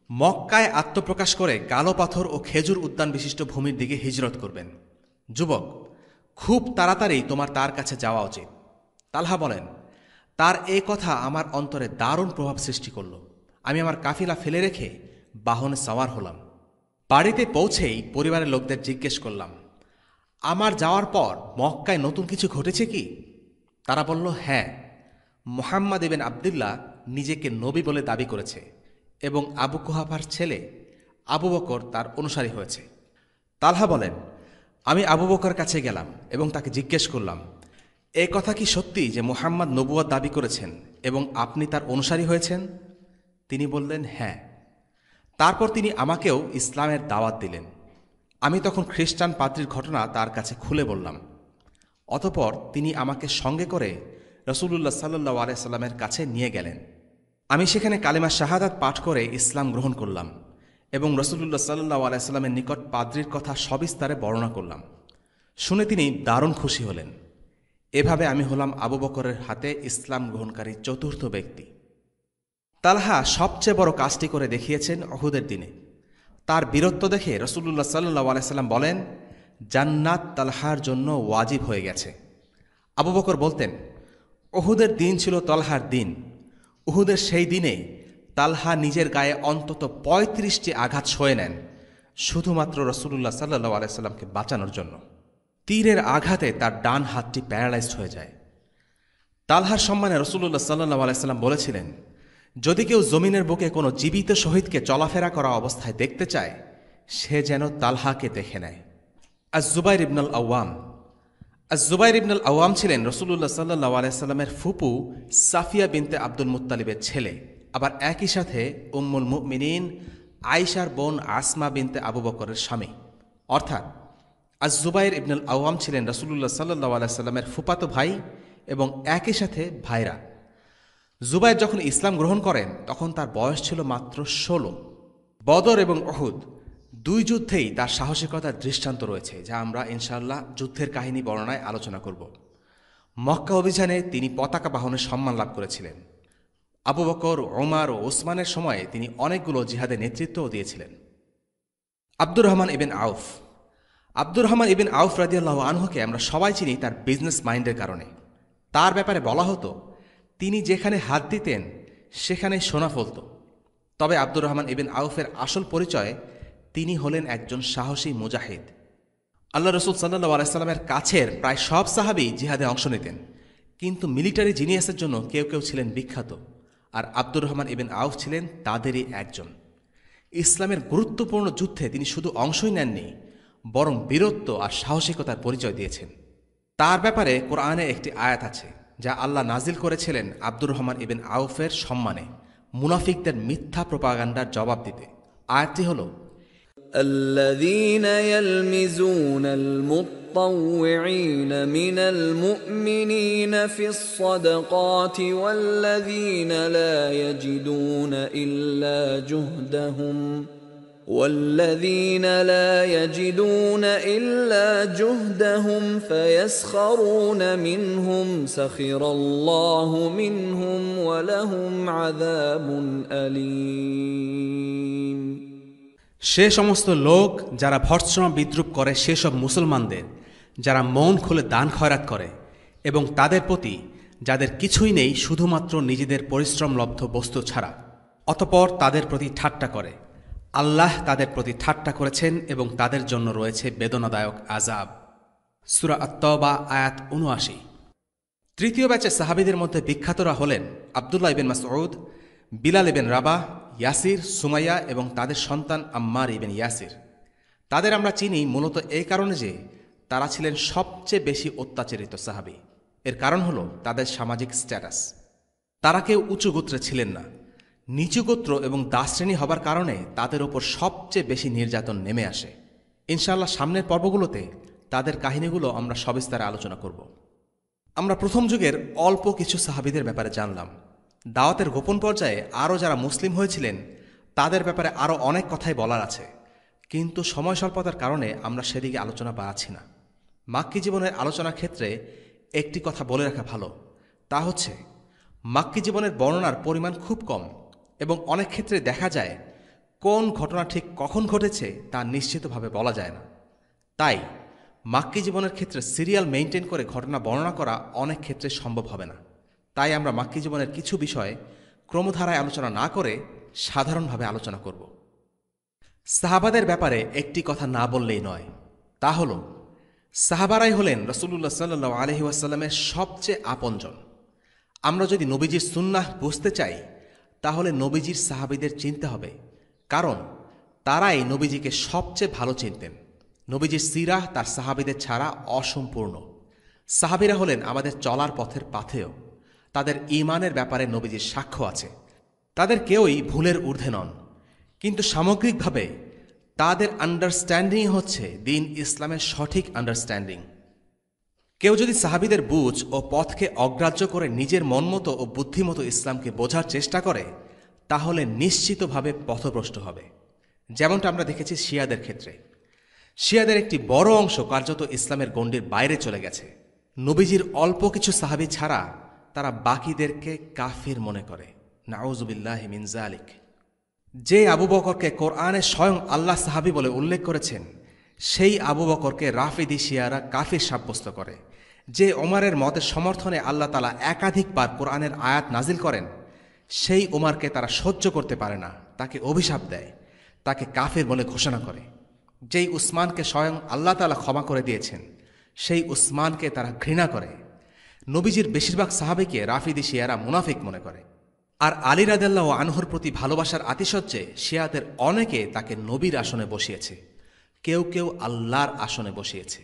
মক্কায় আত্মপ্রকাশ করে কালো পাথর ও খেজুর উদ্যান বিশিষ্ট ভূমির দিকে হিজরত করবেন। যুবক, খুব তাড়াতাড়ি তোমার তার কাছে যাওয়া উচিত। তালহা বলেন, তার এই কথা আমার অন্তরে দারুণ প্রভাব সৃষ্টি করল। আমি আমার কাফিলা ফেলে রেখে বাহনে সওয়ার হলাম। বাড়িতে পৌঁছেই পরিবারের লোকদের জিজ্ঞেস করলাম, আমার যাওয়ার পর মক্কায় নতুন কিছু ঘটেছে কি? তারা বলল, হ্যাঁ, মুহাম্মদ ইবনে আবদুল্লাহ নিজেকে নবী বলে দাবি করেছে এবং আবু কুহাফার ছেলে আবু বকর তার অনুসারী হয়েছে। তালহা বলেন, আমি আবু বকর কাছে গেলাম এবং তাকে জিজ্ঞেস করলাম, এ কথা কি সত্যি যে মুহাম্মদ নবুয়ত দাবি করেছেন এবং আপনি তার অনুসারী হয়েছেন? তিনি বললেন, হ্যাঁ। তারপর তিনি আমাকেও ইসলামের দাওয়াত দিলেন। আমি তখন খ্রিস্টান পাদ্রীর ঘটনা তার কাছে খুলে বললাম। অতঃপর তিনি আমাকে সঙ্গে করে রসুলুল্লাহ সাল্লাল্লাহু আলাইহি সাল্লামের কাছে নিয়ে গেলেন। আমি সেখানে কালিমা শাহাদাত পাঠ করে ইসলাম গ্রহণ করলাম এবং রসুলুল্লাহ সাল্লাল্লাহু আলাইহি সাল্লামের নিকট পাদ্রীর কথা সবিস্তারে বর্ণনা করলাম। শুনে তিনি দারুণ খুশি হলেন। এভাবে আমি হলাম আবু বকরের হাতে ইসলাম গ্রহণকারী চতুর্থ ব্যক্তি। তালহা সবচেয়ে বড় কাজটি করে দেখিয়েছেন উহুদের দিনে। তার বীরত্ব দেখে রসুলুল্লাহ সাল্লাল্লাহু আলাইহি সাল্লাম বলেন, জান্নাত তালহার জন্য ওয়াজিব হয়ে গেছে। আবু বকর বলতেন, উহুদের দিন ছিল তালহার দিন। উহুদের সেই দিনে তালহা নিজের গায়ে অন্তত 35টি আঘাত সয়ে নেন শুধুমাত্র রাসূলুল্লাহ সাল্লাল্লাহু আলাইহি সাল্লামকে বাঁচানোর জন্য। তীরের আঘাতে তার ডান হাতটি প্যারালাইজড হয়ে যায়। তালহার সম্মানে রাসূলুল্লাহ সাল্লাল্লাহু আলাইহি সাল্লাম বলেছিলেন, যদি কেউ জমিনের বুকে কোনো জীবিত শহীদকে চলাফেরা করা অবস্থায় দেখতে চায়, সে যেন তালহাকে দেখে নেয়। আজ-জুবাইর ইবনুল আওয়াম। আজ-জুবাইর ইবনুল আওয়াম ছিলেন রাসূলুল্লাহ সাল্লাল্লাহু আলাইহি সাল্লামের ফুপু সাফিয়া বিনতে আব্দুল মুত্তালিবের ছেলে, আবার একই সাথে উম্মুল মুমিনিন আয়েশার বোন আসমা বিনতে আবু বকরের স্বামী। অর্থাৎ আজ-জুবাইর ইবনুল আওয়াম ছিলেন রাসূলুল্লাহ সাল্লাল্লাহু আলাইহি সাল্লামের ফুফাতো ভাই এবং একই সাথে ভাইরা। জুবাইর যখন ইসলাম গ্রহণ করেন তখন তার বয়স ছিল মাত্র 16। বদর এবং উহুদ দুই যুদ্ধেই তার সাহসিকতার দৃষ্টান্ত রয়েছে, যা আমরা ইনশাআল্লাহ যুদ্ধের কাহিনী বর্ণনায় আলোচনা করব। মক্কা অভিযানে তিনি পতাকা বাহনের সম্মান লাভ করেছিলেন। আবু বকর, ওমর ও ওসমানের সময়ে তিনি অনেকগুলো জিহাদে নেতৃত্বও দিয়েছিলেন। আব্দুর রহমান ইবিন আউফ। আব্দুর রহমান ইবিন আউফ রাদিয়াল্লাহু আনহুকে আমরা সবাই চিনি তার বিজনেস মাইন্ডের কারণে। তার ব্যাপারে বলা হতো, তিনি যেখানে হাত দিতেন সেখানে সোনা ফলত। তবে আব্দুর রহমান ইবিন আউফের আসল পরিচয়, তিনি হলেন একজন সাহসী মুজাহিদ। আল্লাহ রসুল সাল্লাল্লাহু আলাইহি সাল্লামের কাছের প্রায় সব সাহাবী জিহাদে অংশ নিতেন, কিন্তু মিলিটারি জিনিয়াসের জন্য কেউ কেউ ছিলেন বিখ্যাত, আর আব্দুর রহমান ইবিন আউফ ছিলেন তাদেরই একজন। ইসলামের গুরুত্বপূর্ণ যুদ্ধে তিনি শুধু অংশই নেননি, বরং বীরত্ব আর সাহসিকতার পরিচয় দিয়েছেন। তার ব্যাপারে কোরআনে একটি আয়াত আছে যা আল্লাহ নাজিল করেছিলেন আব্দুর রহমান ইবিন আউফের সম্মানে, মুনাফিকদের মিথ্যা প্রোপাগান্ডার জবাব দিতে। আয়াতটি হল, الذين يلمزون المطوعين من المؤمنين في الصدقات والذين لا يجدون إلا جهدهم فيسخرون منهم سخر الله منهم ولهم عذاب أليم। সে সমস্ত লোক যারা ভর্ৎসনা বিদ্রুপ করে সেসব মুসলমানদের, যারা মন খুলে দান খয়রাত করে, এবং তাদের প্রতি যাদের কিছুই নেই শুধুমাত্র নিজেদের পরিশ্রমলব্ধ বস্তু ছাড়া, অতঃপর তাদের প্রতি ঠাট্টা করে। আল্লাহ তাদের প্রতি ঠাট্টা করেছেন এবং তাদের জন্য রয়েছে বেদনাদায়ক আযাব। সূরা আত-তাওবা আয়াত ৭৯। তৃতীয় ব্যাচের সাহাবীদের মধ্যে বিখ্যাতরা হলেন আব্দুল্লাহ ইবিন মাসউদ, বিলাল ইবিন রাবাহ, ইয়াসির, সুমাইয়া এবং তাদের সন্তান আম্মার ইবিন ইয়াসির। তাদের আমরা চিনি মূলত এই কারণে যে তারা ছিলেন সবচেয়ে বেশি অত্যাচারিত সাহাবী। এর কারণ হল তাদের সামাজিক স্ট্যাটাস। তারা কেউ উঁচু গোত্রে ছিলেন না। নিচু গোত্র এবং দাসশ্রেণী হবার কারণে তাদের ওপর সবচেয়ে বেশি নির্যাতন নেমে আসে। ইনশাআল্লাহ সামনের পর্বগুলোতে তাদের কাহিনীগুলো আমরা সবিস্তারে আলোচনা করব। আমরা প্রথম যুগের অল্প কিছু সাহাবীদের ব্যাপারে জানলাম। দাওয়াতের গোপন পর্যায়ে আরও যারা মুসলিম হয়েছিলেন তাদের ব্যাপারে আরও অনেক কথাই বলার আছে, কিন্তু সময় স্বল্পতার কারণে আমরা সেদিকে আলোচনা বাড়াচ্ছি না। মাক্কি জীবনের আলোচনার ক্ষেত্রে একটি কথা বলে রাখা ভালো, তা হচ্ছে মাক্কি জীবনের বর্ণনার পরিমাণ খুব কম এবং অনেক ক্ষেত্রে দেখা যায় কোন ঘটনা ঠিক কখন ঘটেছে তা নিশ্চিতভাবে বলা যায় না। তাই মাক্কি জীবনের ক্ষেত্রে সিরিয়াল মেইনটেইন করে ঘটনা বর্ণনা করা অনেক ক্ষেত্রে সম্ভব হবে না। তাই আমরা মাক্কি জীবনের কিছু বিষয় ক্রমধারায় আলোচনা না করে সাধারণভাবে আলোচনা করব। সাহাবাদের ব্যাপারে একটি কথা না বললেই নয়, তা হল সাহাবারাই হলেন রাসূলুল্লাহ সাল্লাল্লাহু আলাইহি ওয়াসাল্লামের সবচেয়ে আপনজন। আমরা যদি নবীজির সুন্নাহ বুঝতে চাই তাহলে নবীজির সাহাবীদের চিনতে হবে, কারণ তারাই নবীজিকে সবচেয়ে ভালো চিনতেন। নবীজির সিরাহ তার সাহাবীদের ছাড়া অসম্পূর্ণ। সাহাবীরা হলেন আমাদের চলার পথের পাথেয়। তাদের ঈমানের ব্যাপারে নবীজির সাক্ষ্য আছে। তাদের কেউই ভুলের ঊর্ধ্বে নন, কিন্তু সামগ্রিকভাবে তাদের আন্ডারস্ট্যান্ডিং হচ্ছে দিন ইসলামের সঠিক আন্ডারস্ট্যান্ডিং। কেউ যদি সাহাবীদের বুঝ ও পথকে অগ্রাহ্য করে নিজের মনমতো ও বুদ্ধিমতো ইসলামকে বোঝার চেষ্টা করে, তাহলে নিশ্চিতভাবে পথভ্রষ্ট হবে। যেমনটা আমরা দেখেছি শিয়াদের ক্ষেত্রে। শিয়াদের একটি বড় অংশ কার্যত ইসলামের গণ্ডির বাইরে চলে গেছে। নবীজির অল্প কিছু সাহাবী ছাড়া তারা বাকিদেরকে কাফির মনে করে। নাউযুবিল্লাহি মিন যালিক। যে আবু বকরকে কোরআনে স্বয়ং আল্লাহ সাহাবী বলে উল্লেখ করেছেন, সেই আবু বকরকে রাফিদি শিয়ারা কাফির সাব্যস্ত করে। যে ওমরের মতের সমর্থনে আল্লাহ তাআলা একাধিকবার কোরআনের আয়াত নাজিল করেন, সেই ওমরকে তারা সহ্য করতে পারে না, তাকে অভিশাপ দেয়, তাকে কাফির বলে ঘোষণা করে। যেই উসমানকে স্বয়ং আল্লাহ তাআলা ক্ষমা করে দিয়েছেন, সেই উসমানকে তারা ঘৃণা করে। নবীজির বেশিরভাগ সাহাবীকে রাফিদি শিয়ারা মুনাফিক মনে করে। আর আলী রাদিয়াল্লাহু আনহুর প্রতি ভালোবাসার আতিশয্যে শিয়াদের অনেকে তাকে নবীর আসনে বসিয়েছে, কেউ কেউ আল্লাহর আসনে বসিয়েছে।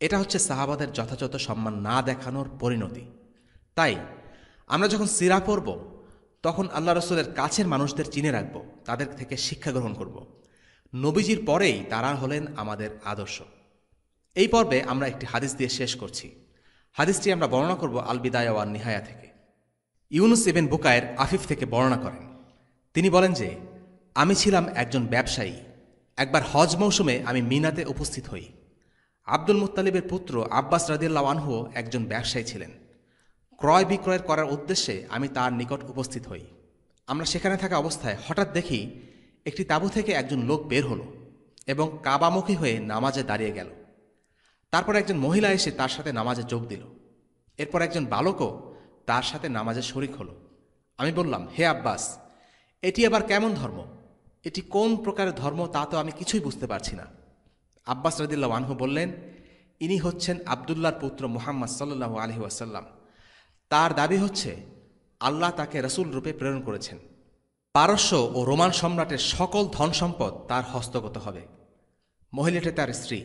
এটা হচ্ছে সাহাবাদের যথাযথ সম্মান না দেখানোর পরিণতি। তাই আমরা যখন সিরা পড়ব, তখন আল্লাহ রসুলের কাছের মানুষদের চিনে রাখব, তাদের থেকে শিক্ষা গ্রহণ করব। নবীজির পরেই তারা হলেন আমাদের আদর্শ। এই পর্বে আমরা একটি হাদিস দিয়ে শেষ করছি। হাদিসটি আমরা বর্ণনা করব আল বিদায়া ওয়ান নিহায়া থেকে। ইউনুস ইবনে বুকায়ের আফিফ থেকে বর্ণনা করেন। তিনি বলেন যে, আমি ছিলাম একজন ব্যবসায়ী। একবার হজ মৌসুমে আমি মিনাতে উপস্থিত হই। আব্দুল মুত্তালিবের পুত্র আব্বাস রাদিয়াল্লাহু আনহু একজন ব্যবসায়ী ছিলেন। ক্রয় বিক্রয়ের করার উদ্দেশ্যে আমি তার নিকট উপস্থিত হই। আমরা সেখানে থাকা অবস্থায় হঠাৎ দেখি একটি তাঁবু থেকে একজন লোক বের হলো এবং কাবামুখী হয়ে নামাজে দাঁড়িয়ে গেল। তারপর একজন মহিলা এসে তার সাথে নামাজে যোগ দিল। এরপর একজন বালকও তার সাথে নামাজে শরিক হলো। আমি বললাম, হে আব্বাস, এটি আবার কেমন ধর্ম? এটি কোন প্রকারের ধর্ম তা তো আমি কিছুই বুঝতে পারছি না। আব্বাস রাদিয়াল্লাহু আনহু বললেন, ইনি হচ্ছেন আবদুল্লাহর পুত্র মুহাম্মদ সাল্লাল্লাহু আলাইহি ওয়াসাল্লাম। তার দাবি হচ্ছে আল্লাহ তাকে রাসূল রূপে প্রেরণ করেছেন। পারস্য ও রোমান সম্রাটের সকল ধন সম্পদ তার হস্তগত হবে। মহিলাটি তার স্ত্রী,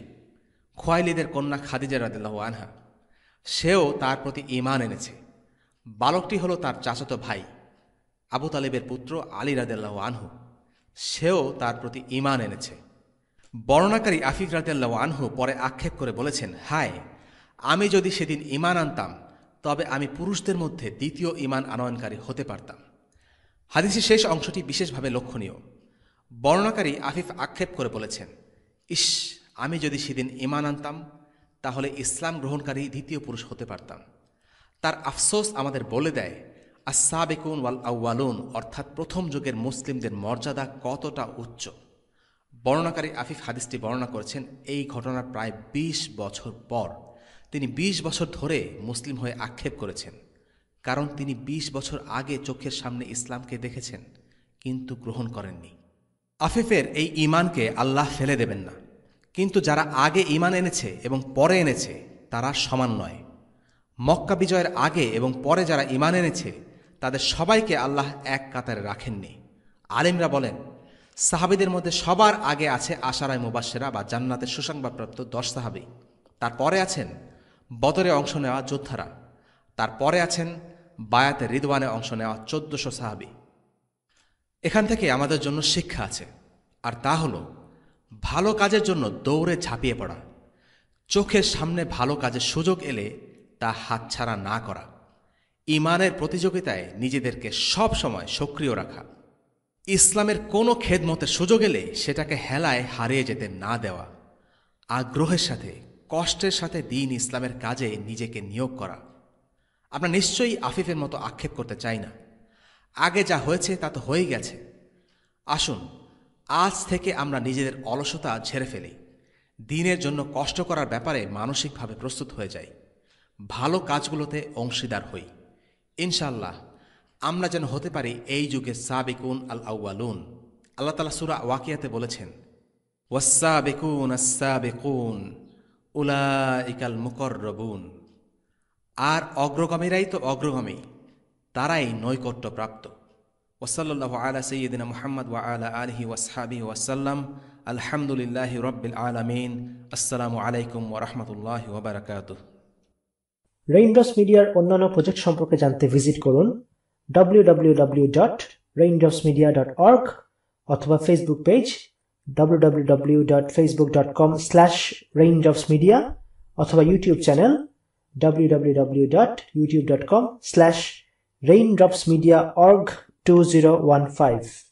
খুয়াইলিদের কন্যা খাদিজা রাদিয়াল্লাহু আনহা। সেও তার প্রতি ঈমান এনেছে। বালকটি হল তার চাচাতো ভাই আবু তালিবের পুত্র আলী রাদিয়াল্লাহু আনহু। সেও তার প্রতি ঈমান এনেছে। বর্ণনাকারী আফিফ রাদিয়াল্লাহু আনহু পরে আক্ষেপ করে বলেছেন, হায়, আমি যদি সেদিন ঈমান আনতাম তবে আমি পুরুষদের মধ্যে দ্বিতীয় ঈমান আনয়নকারী হতে পারতাম। হাদিসের শেষ অংশটি বিশেষভাবে লক্ষণীয়। বর্ণনাকারী আফিফ আক্ষেপ করে বলেছেন, ইস, আমি যদি সেদিন ঈমান আনতাম তাহলে ইসলাম গ্রহণকারী দ্বিতীয় পুরুষ হতে পারতাম। তার আফসোস আমাদের বলে দেয় আস-সাবিকুন ওয়াল আউয়ালুন অর্থাৎ প্রথম যুগের মুসলিমদের মর্যাদা কতটা উচ্চ। বর্ণনাকারী আফিফ হাদিসটি বর্ণনা করেছেন এই ঘটনার প্রায় ২০ বছর পর। তিনি ২০ বছর ধরে মুসলিম হয়ে আক্ষেপ করেছেন, কারণ তিনি ২০ বছর আগে চোখের সামনে ইসলামকে দেখেছেন কিন্তু গ্রহণ করেননি। আফিফের এই ঈমানকে আল্লাহ ফেলে দেবেন না, কিন্তু যারা আগে ঈমান এনেছে এবং পরে এনেছে তারা সমান নয়। মক্কা বিজয়ের আগে এবং পরে যারা ঈমান এনেছে তাদের সবাইকে আল্লাহ এক কাতারে রাখেননি। আলিমরা বলেন, সাহাবীদের মধ্যে সবার আগে আছে আশারায়ে মুবাশশিরা বা জান্নাতের সুসংবাদপ্রাপ্ত ১০ সাহাবী। তারপরে আছেন বদরে অংশ নেওয়া যোদ্ধারা। তারপরে আছেন বায়াতে রিদওয়ানে অংশ নেওয়া ১৪০০ সাহাবী। এখান থেকে আমাদের জন্য শিক্ষা আছে, আর তা হল ভালো কাজের জন্য দৌড়ে ঝাঁপিয়ে পড়া। চোখের সামনে ভালো কাজের সুযোগ এলে তা হাতছাড়া না করা। ঈমানের প্রতিযোগিতায় নিজেদেরকে সব সময় সক্রিয় রাখা। ইসলামের কোনো খেদমতের সুযোগ এলে সেটাকে হেলায় হারিয়ে যেতে না দেওয়া। আগ্রহের সাথে কষ্টের সাথে দ্বীন ইসলামের কাজে নিজেকে নিয়োগ করা। আমরা নিশ্চয়ই আফিফের মতো আক্ষেপ করতে চাই না। আগে যা হয়েছে তা তো হয়েই গেছে। আসুন আজ থেকে আমরা নিজেদের অলসতা ঝেড়ে ফেলি, দ্বীনের জন্য কষ্ট করার ব্যাপারে মানসিকভাবে প্রস্তুত হয়ে যাই, ভালো কাজগুলোতে অংশীদার হই। ইনশাআল্লাহ আমরা যেন হতে পারি এই যুগে সাবিকুন আল আউয়ালুন। আল্লাহ তাআলা সূরা ওয়াকিয়াতে বলেছেন, ওয়াস-সাবিকুন আস-সাবিকুন উলাইকাল মুকাররাবুন। আর অগ্রগামীরাই তো অগ্রগামী, তারাই নৈকট্যপ্রাপ্ত। ওয়াসাল্লাল্লাহু আলা সাইয়্যিদিনা মুহাম্মদ ওয়া আলা আলিহি ওয়াসহাবিহি ওয়াসাল্লাম। আলহামদুলিল্লাহি রাব্বিল আলামিন। আসসালামু আলাইকুম ওয়া রাহমাতুল্লাহি ওয়া বারাকাতুহু। রেইনড্রপস মিডিয়ার অন্যান্য প্রজেক্ট সম্পর্কে জানতে ভিজিট করুন www.raindropsmedia.org অথবা ফেসবুক পেজ www.facebook.com/raindropsmedia অথবা ইউটিউব চ্যানেল www.youtube.com/raindropsmediaorg2015